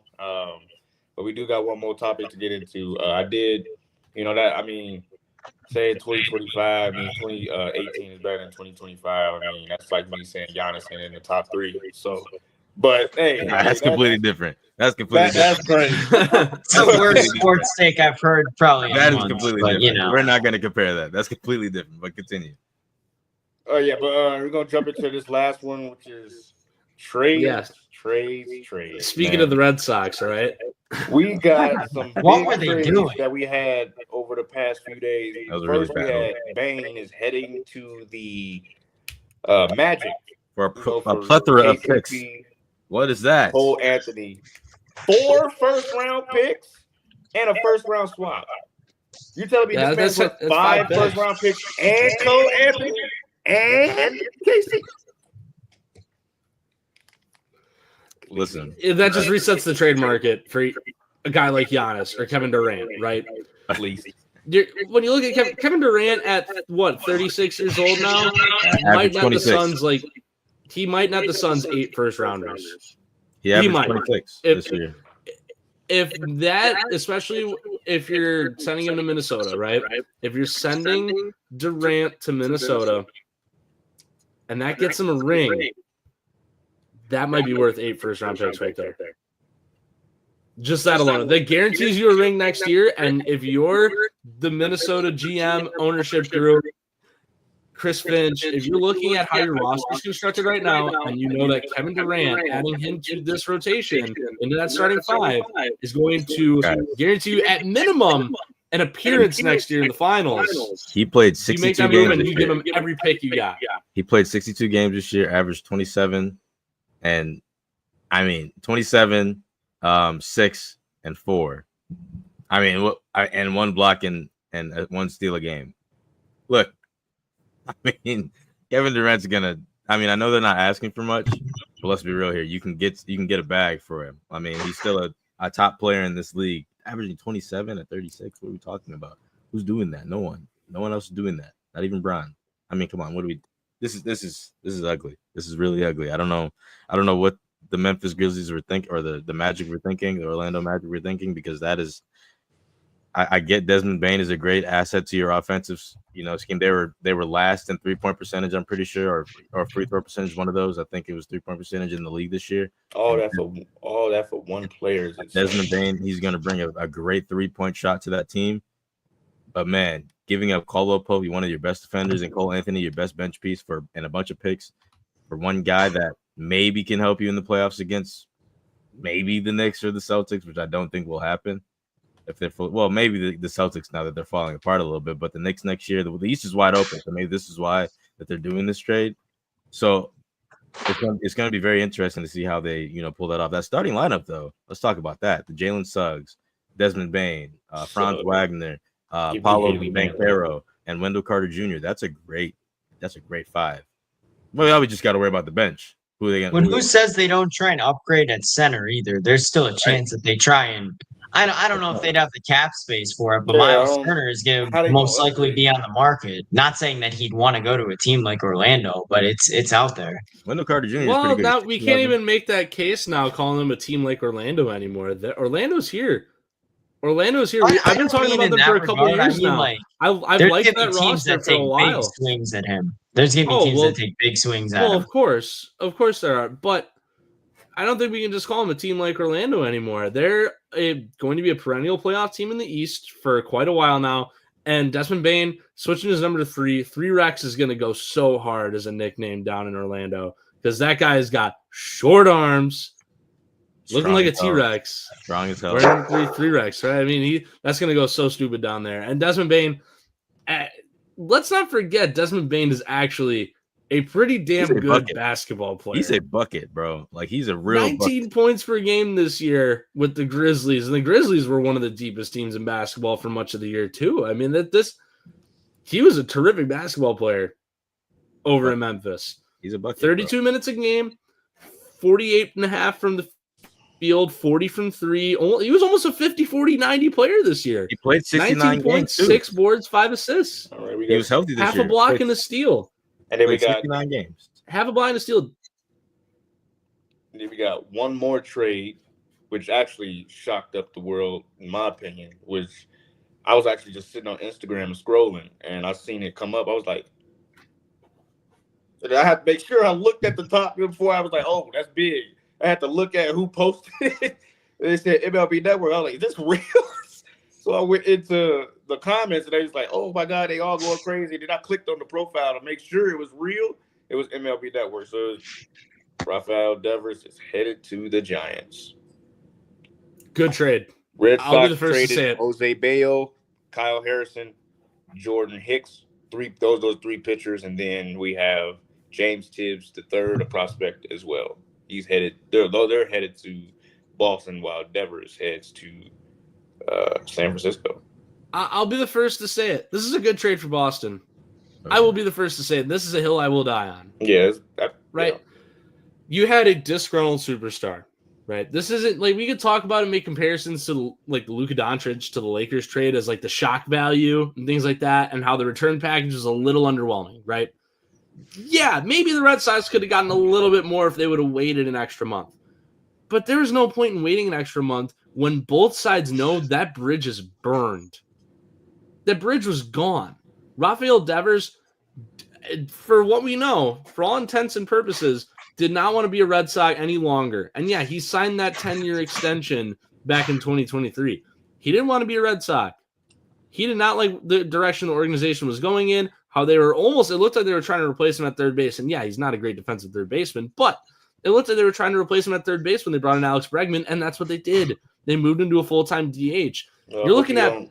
But we do got one more topic to get into. Saying 2025 means 2018 is better than 2025. I mean, that's like me saying Giannis in the top 3. So, but hey, that's completely different. That's completely that's different. crazy. It's the worst sports take I've heard probably. That is months, completely but, different. We're not going to compare that. That's completely different. But continue. Oh yeah, but we're gonna jump into this last one, which is trades. Yes. Trades. Speaking of the Red Sox, all right. We got some What big were they trades doing? that we had over the past few days. That was really First, we bad. had Bane is heading to the Magic for a for plethora of picks. KCP, What is that? Cole Anthony, 4 first-round picks and a first-round swap. You telling me Yeah, this man's worth that's 5 5 picks. first-round picks and Cole Anthony and KC? Listen, That just resets the trade market for a guy like Giannis or Kevin Durant, right? At least. When you look at Kevin Durant at what 36 years old now, might not the 26. Suns he might not the Suns 8 first rounders. He averaged might. 26 If- this year. If that, especially if you're sending him to Minnesota, right? If you're sending Durant to Minnesota and that gets him a ring, that might be worth 8 first round picks right there. Just that alone. That guarantees you a ring next year. And if you're the Minnesota GM ownership group, Chris Finch, if you're looking at how your roster is constructed right now, and you know that Kevin Durant, adding him to this rotation into that starting 5, is going to guarantee you at minimum an appearance next year in the finals. He played You make 62 that move games and this you give year. him every pick you got. He played 62 games this year, averaged 27, and 27, 6, and 4. And 1 block and 1 steal a game. Look, Kevin Durant's gonna. I know they're not asking for much, but let's be real here. You can get a bag for him. He's still a top player in this league, averaging 27 at 36. What are we talking about? Who's doing that? No one. No one else is doing that. Not even Bron. Come on. What do we? This is ugly. This is really ugly. I don't know what the Memphis Grizzlies were thinking, or the Magic were thinking, the Orlando Magic were thinking, because that is. I get Desmond Bane is a great asset to your offensive, scheme. They were last in 3-point percentage, I'm pretty sure, or free throw percentage. One of those, I think it was 3-point percentage in the league this year. All that for one player. Desmond Bane, he's going to bring a great 3-point shot to that team. But man, giving up Caldwell Pope, one of your best defenders, and Cole Anthony, your best bench piece, and a bunch of picks for one guy that maybe can help you in the playoffs against maybe the Knicks or the Celtics, which I don't think will happen. If they're maybe the Celtics, now that they're falling apart a little bit, but the Knicks next year, the East is wide open. So maybe this is why that they're doing this trade. So it's going to be very interesting to see how they, pull that off. That starting lineup, though, let's talk about that. The Jalen Suggs, Desmond Bane, Franz Wagner, Paulo Banchero, and Wendell Carter Jr. That's a great 5. Well, we just got to worry about the bench. Who says they don't try and upgrade at center either? There's still a chance that they try and. I don't know if they'd have the cap space for it, but Miles Turner is going to most likely be on the market. Not saying that he'd want to go to a team like Orlando, but it's out there. Wendell Carter Jr. Well, is pretty now good. we can't even make that case now, calling them a team like Orlando anymore. Orlando's here. I've been talking about them for a couple of years now. I've liked that roster for a while. Big swings at him. There's going to be teams that take big swings at him. Well, of course there are, but I don't think we can just call them a team like Orlando anymore. They're going to be a perennial playoff team in the East for quite a while now. And Desmond Bane switching his number to 3. 3-Rex is going to go so hard as a nickname down in Orlando, because that guy's got short arms, looking like a T-Rex. Strong as hell. 3-Rex, right? That's going to go so stupid down there. And Desmond Bane, let's not forget, Desmond Bane is actually a pretty damn good basketball player. He's a bucket, bro. He's a real 19 points per game this year with the Grizzlies. And the Grizzlies were one of the deepest teams in basketball for much of the year, too. He was a terrific basketball player over in Memphis. He's a bucket. 32 minutes a game, 48.5 from the field, 40 from 3. He was almost a 50, 40, 90 player this year. He played 69 19 points, 6 boards, 5 assists. All right, he was healthy this year. Half a block and a steal. And then we got 69 games. Half a block and a steal. And then we got one more trade, which actually shocked up the world, in my opinion, which I was actually just sitting on Instagram and scrolling, and I seen it come up. I was like, I had to make sure I looked at the top before I was like, oh, that's big. I had to look at who posted it. They said MLB Network. I was like, is this real? So I went into the comments, and they was like, oh, my God, they all going crazy. Then I clicked on the profile to make sure it was real. It was MLB Network. So Rafael Devers is headed to the Giants. Good trade. Red I'll be the Sox first to traded say it. Jose Bayo, Kyle Harrison, Jordan Hicks. Those 3 pitchers, and then we have James Tibbs III, a prospect as well. He's headed. They're headed to Boston while Devers heads to San Francisco. I'll be the first to say it. This is a good trade for Boston. I will be the first to say it. This is a hill I will die on. Yeah, right. Yeah. You had a disgruntled superstar, right? This isn't like we could talk about and make comparisons to like the Luka Doncic to the Lakers trade as like the shock value and things like that, and how the return package is a little underwhelming, right? Yeah, maybe the Red Sox could have gotten a little bit more if they would have waited an extra month. But there was no point in waiting an extra month when both sides know that bridge is burned. That bridge was gone. Rafael Devers, for what we know, for all intents and purposes, did not want to be a Red Sox any longer. And yeah, he signed that 10-year extension back in 2023. He didn't want to be a Red Sox. He did not like the direction the organization was going in, how they were almost, it looked like they were trying to replace him at third base. And yeah, he's not a great defensive third baseman, but it looked like they were trying to replace him at third base when they brought in Alex Bregman, and that's what they did. They moved him to a full-time DH. You're looking at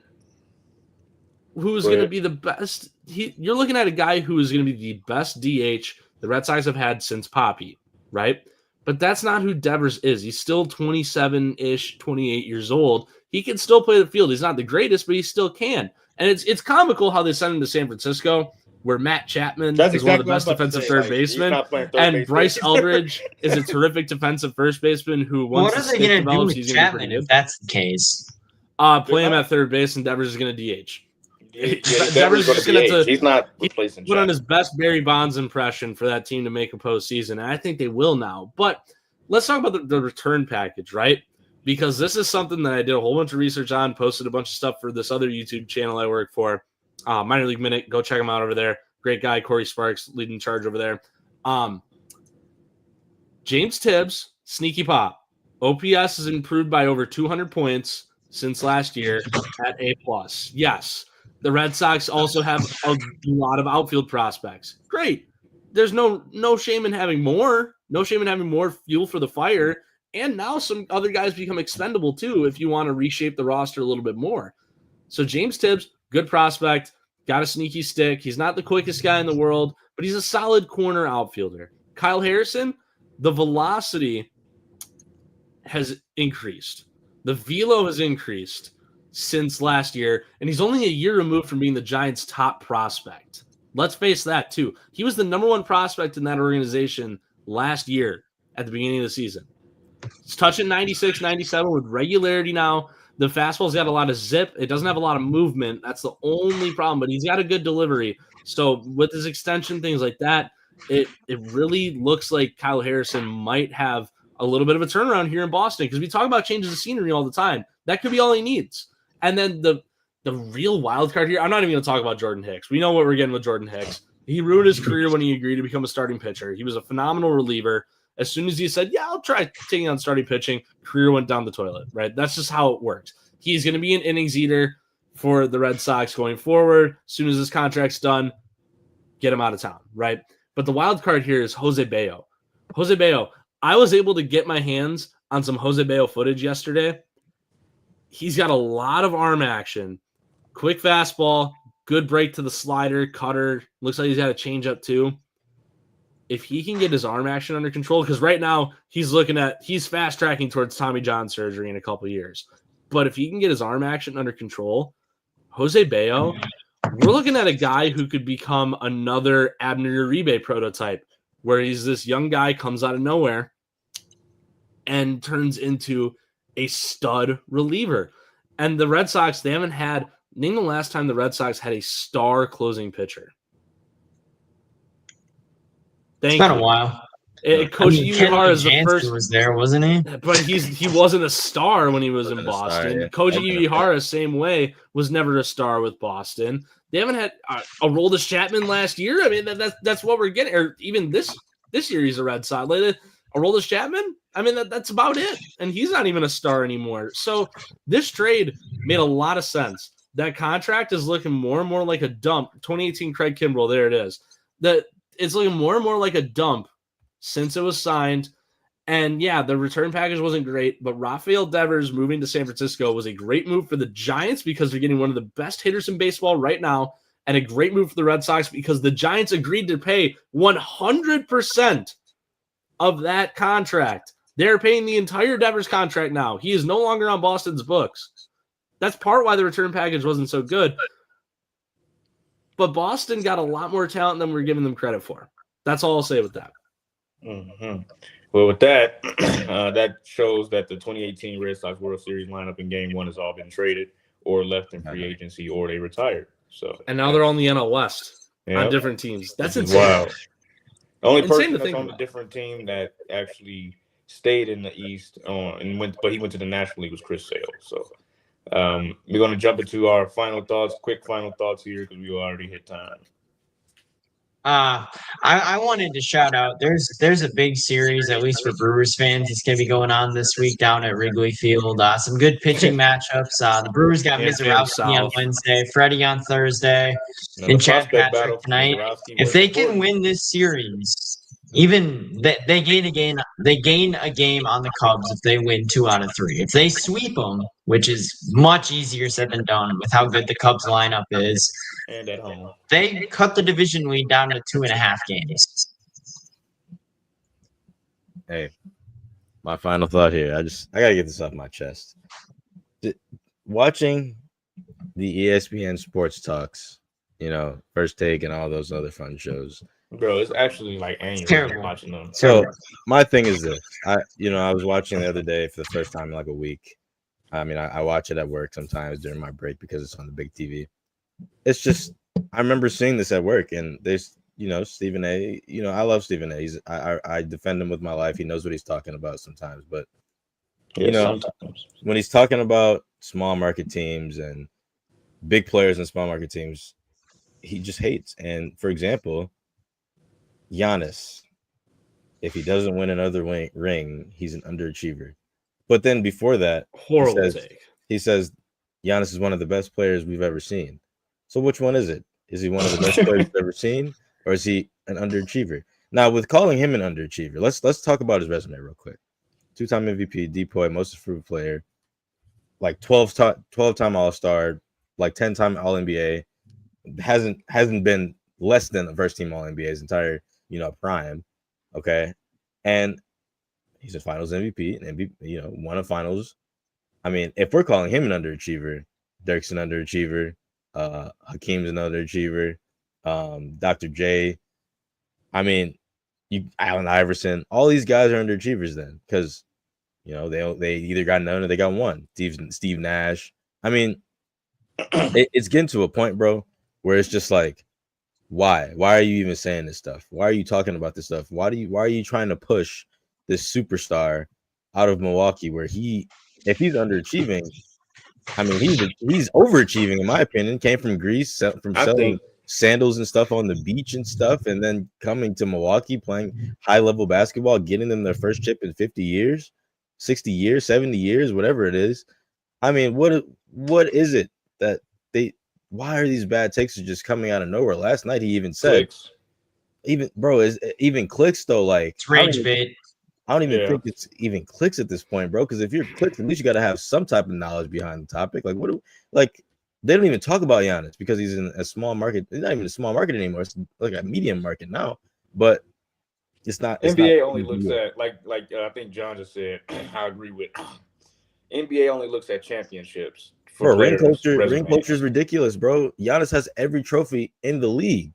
who's going to be the best. You're looking at a guy who is going to be the best DH the Red Sox have had since Poppy, right? But that's not who Devers is. He's still 27-ish, 28 years old. He can still play the field. He's not the greatest, but he still can. And it's comical how they sent him to San Francisco, where Matt Chapman is one of the best defensive third basemen, and Bryce Eldridge is a terrific defensive first baseman who once what are they going to do with Chapman if that's the case? Play him at third base, and Devers is going to DH. Devers is going to. He's not replacing. Put on his best Barry Bonds impression for that team to make a postseason, and I think they will now. But let's talk about the return package, right? Because this is something that I did a whole bunch of research on, posted a bunch of stuff for this other YouTube channel I work for, Minor League Minute. Go check him out over there. Great guy, Corey Sparks, leading charge over there. James Tibbs, sneaky pop. OPS has improved by over 200 points since last year at A+. Yes. The Red Sox also have a lot of outfield prospects. Great. There's no shame in having more. No shame in having more fuel for the fire. And now some other guys become expendable too if you want to reshape the roster a little bit more. So James Tibbs, good prospect, got a sneaky stick. He's not the quickest guy in the world, but he's a solid corner outfielder. Kyle Harrison, the velocity has increased. The velo has increased since last year, and he's only a year removed from being the Giants' top prospect. Let's face that, too. He was the number one prospect in that organization last year at the beginning of the season. He's touching 96, 97 with regularity now. The fastball's got a lot of zip. It doesn't have a lot of movement. That's the only problem, but he's got a good delivery. So with his extension, things like that, it really looks like Kyle Harrison might have a little bit of a turnaround here in Boston, because we talk about changes of scenery all the time. That could be all he needs. And then the real wild card here, I'm not even going to talk about Jordan Hicks. We know what we're getting with Jordan Hicks. He ruined his career when he agreed to become a starting pitcher. He was a phenomenal reliever. As soon as he said, yeah, I'll try taking on starting pitching, career went down the toilet, right? That's just how it works. He's going to be an innings eater for the Red Sox going forward. As soon as his contract's done, get him out of town, right? But the wild card here is Jose Bayo. Jose Bayo, I was able to get my hands on some Jose Bayo footage yesterday. He's got a lot of arm action, quick fastball, good break to the slider, cutter. Looks like he's got a changeup too. If he can get his arm action under control, because right now he's fast tracking towards Tommy John surgery in a couple of years. But if he can get his arm action under control, Jose Bayo, we're looking at a guy who could become another Abner Uribe prototype, where he's this young guy, comes out of nowhere and turns into a stud reliever. And the Red Sox, they haven't had, name the last time the Red Sox had a star closing pitcher. It's been a while. Coach Ewehara is the first. Was there, wasn't he? But he wasn't a star when he was in Boston. Yeah. Coach Ewehara, same way, was never a star with Boston. They haven't had a Aroldis Chapman last year. I mean, that's what we're getting. Or even this year, he's a Red Sox. Like, Aroldis Chapman, I mean, that's about it. And he's not even a star anymore. So this trade made a lot of sense. That contract is looking more and more like a dump. 2018 Craig Kimbrell, there it is. It's looking more and more like a dump since it was signed. And yeah, the return package wasn't great, but Rafael Devers moving to San Francisco was a great move for the Giants because they're getting one of the best hitters in baseball right now. and a great move for the Red Sox because the Giants agreed to pay 100% of that contract. They're paying the entire Devers contract now. He is no longer on Boston's books. That's part why the return package wasn't so good. But Boston got a lot more talent than we're giving them credit for. That's all I'll say with that. Mm-hmm. Well, with that, that shows that the 2018 Red Sox World Series lineup in Game 1 has all been traded or left in free agency or they retired. So, and now they're on the NL West on different teams. That's insane. Wow. The only Insane person to that's think on about. a different team that actually stayed in the East but he went to the National League was Chris Sale. So we're going to jump into our final thoughts, quick final thoughts here because we already hit time. I wanted to shout out. There's a big series, at least for Brewers fans. It's gonna be going on this week down at Wrigley Field. Some good pitching matchups. The Brewers got Mizorowski on Wednesday, Freddie on Thursday, and Chad Patrick tonight. If they can win this series, even they gain a game on the Cubs if they win 2 out of 3. If they sweep them, which is much easier said than done with how good the Cubs lineup is, and at home, they cut the division lead down to 2.5 games. Hey, my final thought here. I gotta get this off my chest. Watching the ESPN Sports Talks, First Take and all those other fun shows. Bro, it's actually like annual watching them. So my thing is this. I was watching the other day for the first time in like a week. I mean, I watch it at work sometimes during my break because it's on the big TV. It's just I remember seeing this at work, and there's Stephen A. I love Stephen A. I defend him with my life. He knows what he's talking about sometimes, but sometimes when he's talking about small market teams and big players in small market teams, he just hates. And for example, Giannis, if he doesn't win another ring, he's an underachiever. But then before that, he says Giannis is one of the best players we've ever seen. So which one is it? Is he one of the best players we've ever seen, or is he an underachiever? Now, with calling him an underachiever, let's talk about his resume real quick. 2-time MVP, DPOY, most improved player, like 12-time All-Star, like 10-time All-NBA. Hasn't been less than a first-team All-NBA his entire prime. Okay, and he's a Finals MVP, and won a Finals. I mean, if we're calling him an underachiever, Dirk's an underachiever. Hakeem's an underachiever. Dr. J. I mean, Allen Iverson. All these guys are underachievers then, because they either got none or they got one. Steve Nash. I mean, it's getting to a point, bro, where it's just like, why? Why are you even saying this stuff? Why are you talking about this stuff? Why are you trying to push this superstar out of Milwaukee, where if he's underachieving, I mean, he's overachieving in my opinion. Came from Greece, from selling sandals and stuff on the beach and stuff, and then coming to Milwaukee, playing high level basketball, getting them their first chip in 50 years, 60 years, 70 years, whatever it is. I mean, what is it that why are these bad takes just coming out of nowhere? Last night he even said, even clicks though, like it's rage bait. I don't even think it's even clicks at this point, bro. Because if you're clicks, at least you got to have some type of knowledge behind the topic. Like, they don't even talk about Giannis because he's in a small market. It's not even a small market anymore. It's like a medium market now. But it's not. NBA only looks at like I think John just said. I agree with. NBA only looks at championships. Bro, ring culture is ridiculous, bro. Giannis has every trophy in the league.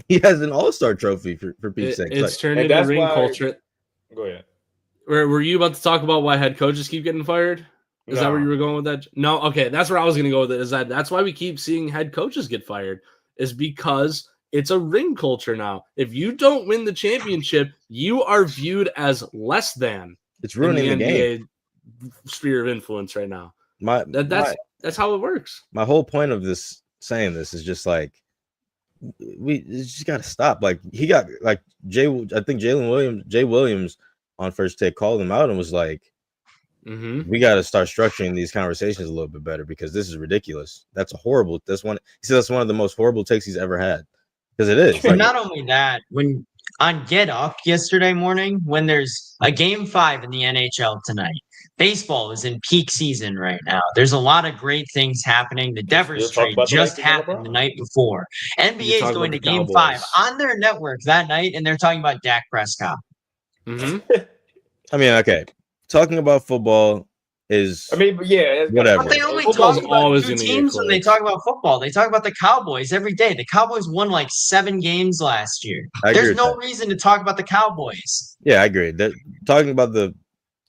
He has an All-Star trophy for Pete's sake. It's turned into ring culture. Go ahead. Were you about to talk about why head coaches keep getting fired? Is that where you were going with that? No, okay, that's where I was going to go with it. That's why we keep seeing head coaches get fired, is because it's a ring culture now. If you don't win the championship, you are viewed as less than. It's ruining the game. Sphere of influence right now. That's how it works. My whole point of saying this is just like, we just got to stop. Like, he got like Jay Williams on First Take called him out and was like, we got to start structuring these conversations a little bit better because this is ridiculous. He said that's one of the most horrible takes he's ever had, because it is. And not only that, when on Get Up yesterday morning, when there's a Game 5 in the NHL tonight, baseball is in peak season right now. There's a lot of great things happening. The Devers Still trade talk about the just Lakers and happened LeBron. the night before. You NBA is talk going to about the Game Cowboys. 5 on their network that night, and they're talking about Dak Prescott. Mm-hmm. I mean, okay, talking about football is. I mean, but yeah, it's Whatever. But they only Football's talk about always two gonna get teams when they clicks. talk about football. They talk about the Cowboys every day. The Cowboys won like 7 games last year. I agree There's with no that. reason to talk about the Cowboys. Yeah, I agree. Talking about the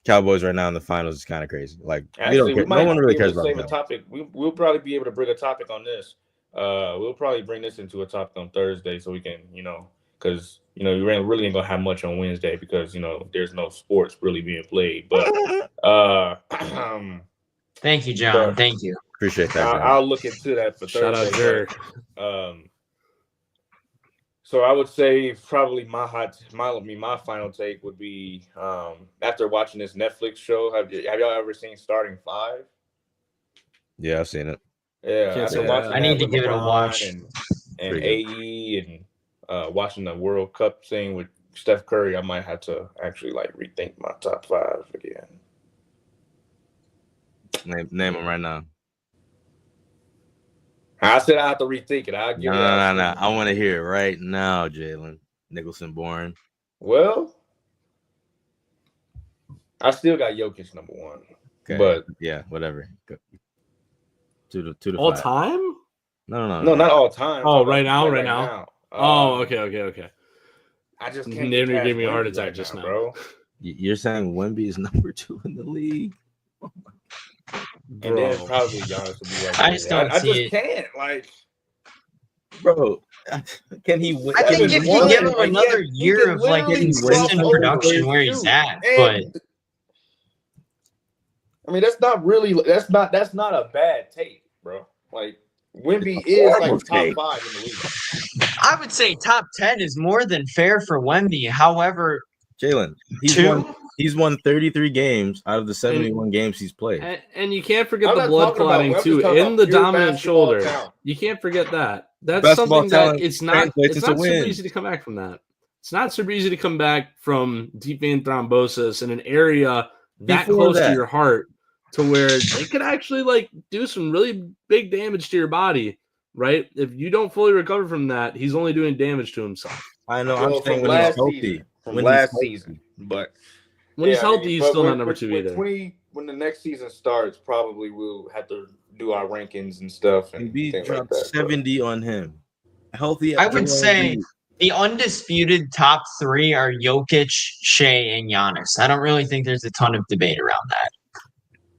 Cowboys right now in the finals is kind of crazy. Like, we don't care. No one really cares about save a that. topic. We'll probably be able to bring a topic on this. We'll probably bring this into a topic on Thursday so we can, because you really ain't gonna have much on Wednesday because there's no sports really being played. But Thank you, John. But- Thank you. Appreciate that. guys. I'll look into that for Shout out Thursday. Jerk. So I would say probably my final take would be after watching this Netflix show. Have y'all ever seen Starting Five? Yeah, I've seen it. Yeah, Can't after say watching that. I need to with give it a LeBron watch. and Pretty good. AE and watching the World Cup thing with Steph Curry, I might have to actually rethink my top 5 again. Name them right now. I said I have to rethink it. I'll give No. it out. I want to hear it right now, Jalen Nicholson Bourne. Well, I still got Jokic number 1. Okay. But yeah, whatever. Go. Two to All 5. time? No. no, not all time. Oh, I'm right talking now, about right now? Okay. I just can't. Nearly get past gave me a heart Wemby attack right just now. bro. You're saying Wemby is number 2 in the league? And then Bro. probably Giannis will be right I there. just don't I see just can't. Bro, can he win? I think if you won, give him and another yet he year can of literally consistent cross over production and where he's shoot. at, but And, I mean, that's not a bad take, bro. Wemby is Horrible top take. 5 in the league. I would say top 10 is more than fair for Wemby. However, Jalen, he's won 33 games out of the 71 games he's played. And you can't forget I'm the not blood talking about- clotting I'm just too talking in about the pure dominant basketball shoulder. talent. You can't forget that. That's Basketball something that talent it's not translates into super wins. easy to come back from that. It's not super easy to come back from deep vein thrombosis in an area that Before close that. to your heart to where it could actually do some really big damage to your body, right? If you don't fully recover from that, he's only doing damage to himself. I know. Well, I'm saying from when he's last healthy. season. From When he's last healthy. season. But When he's yeah, I mean, healthy, he's but still when- not number when- 2 when either. When the next season starts, probably we'll have to do our rankings and stuff and Embiid things dropped like that. 70 on him. Healthy. I would Joel say Embiid. the undisputed top 3 are Jokic, Shea, and Giannis. I don't really think there's a ton of debate around that.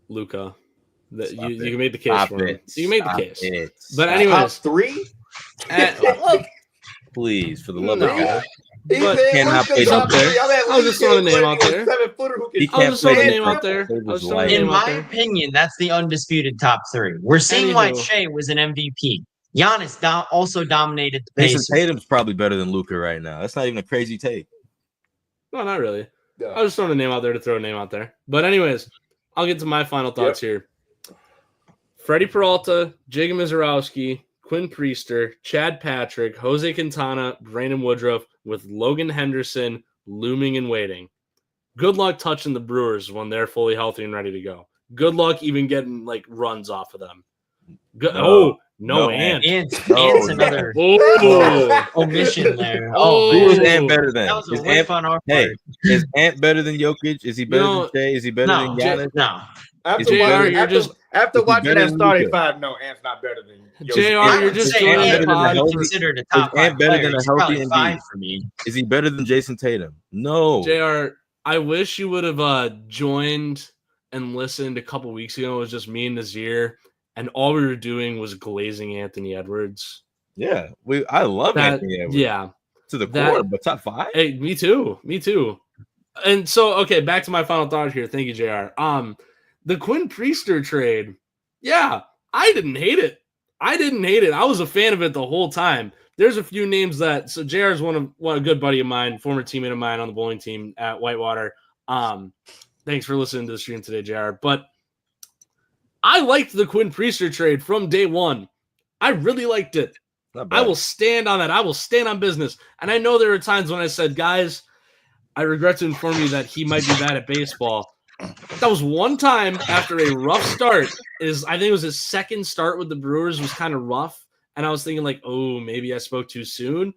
Luka. You Stop it. can make the case Stop for him. it. You can make the Stop case. it. But Stop. anyways, Top 3? Please, for the love No. of God. But cannot play He's up there. I was just throwing a name out there. 7-footer who can He I was can't just throwing a play name out defense. there. Save I was his throwing a life. name In out my there. opinion, that's the undisputed top 3. We're seeing why Anywho. Shea was an MVP. Giannis also dominated the Jason Pacers. Tatum's probably better than Luka right now. That's not even a crazy take. No, not really. Yeah. I was just throwing a name out there to throw a name out there. But anyways, I'll get to my final thoughts here. Freddie Peralta, Jacob Mizorowski, Quinn Priester, Chad Patrick, Jose Quintana, Brandon Woodruff, with Logan Henderson looming and waiting. Good luck touching the Brewers when they're fully healthy and ready to go. Good luck even getting runs off of them. No. No, No. Ant. Ant's No. another Oh, omission there. Oh. Who is Ant better than? That was a Is whiff Ant, on our hey, part. is Ant better than Jokic? Is he better No. than Shea? Is he better No, than Giannis? no. After JR, watching, you're after, just- after Is he watching better that than starting Luka? 5, no, Ant's not better than JR, Jokic. I you're would just say doing Ant the better than would a be healthy- considered a top is Ant 5 better player. than a He's healthy probably Embiid? 5 for me. Is he better than Jason Tatum? No. JR, I wish you would have joined and listened a couple weeks ago. It was just me and Nazir, and all we were doing was glazing Anthony Edwards. Yeah, I love Anthony Edwards. Yeah. To the That- core, but top 5? Hey, me too. Me too. And so, okay, back to my final thought here. Thank you, JR. The Quinn Priester trade. Yeah, I didn't hate it. I was a fan of it the whole time. There's a few names so JR is a good buddy of mine, former teammate of mine on the bowling team at Whitewater. Thanks for listening to the stream today, JR. But I liked the Quinn Priester trade from day one. I really liked it. Not bad. I will stand on that. I will stand on business. And I know there were times when I said, guys, I regret to inform you that he might be bad at baseball. That was one time after a rough start. I think it was his second start with the Brewers was kind of rough, and I was thinking like, oh, maybe I spoke too soon.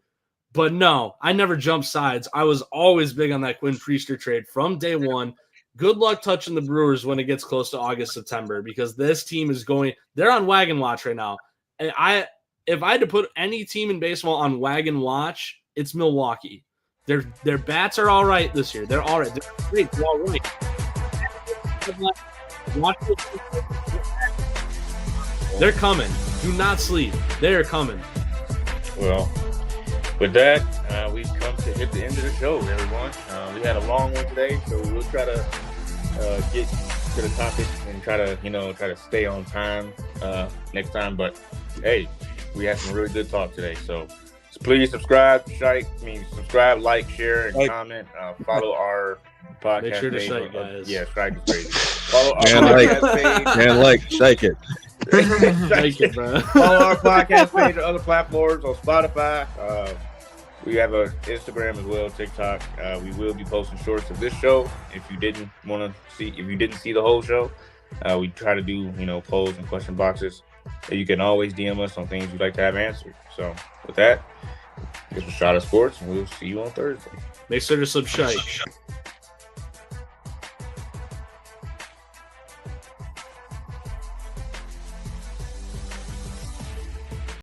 But no, I never jumped sides. I was always big on that Quinn Priester trade from day one. Good luck touching the Brewers when it gets close to August, September, because this team is they're on wagon watch right now. And if I had to put any team in baseball on wagon watch, it's Milwaukee. Their bats are all right this year. They're all right. They're great. They're all right. They're coming. Do not sleep. They are coming. Well, with that, we've come to hit the end of the show, everyone. We had a long one today, so we'll try to get to the topic and try to stay on time next time. But hey, we had some really good talk today. So please subscribe, like, share, and comment. Follow our podcast Make sure to page. shake, guys. Yeah, strike is crazy. Follow our And podcast page. And shake it. Thank you, bro. Follow our podcast page on other platforms on Spotify. We have an Instagram as well, TikTok. We will be posting shorts of this show. If you didn't see the whole show, we try to do polls and question boxes. You can always DM us on things you'd like to have answered. So with that, this was Shot of Sports, and we'll see you on Thursday. Make sure to subscribe.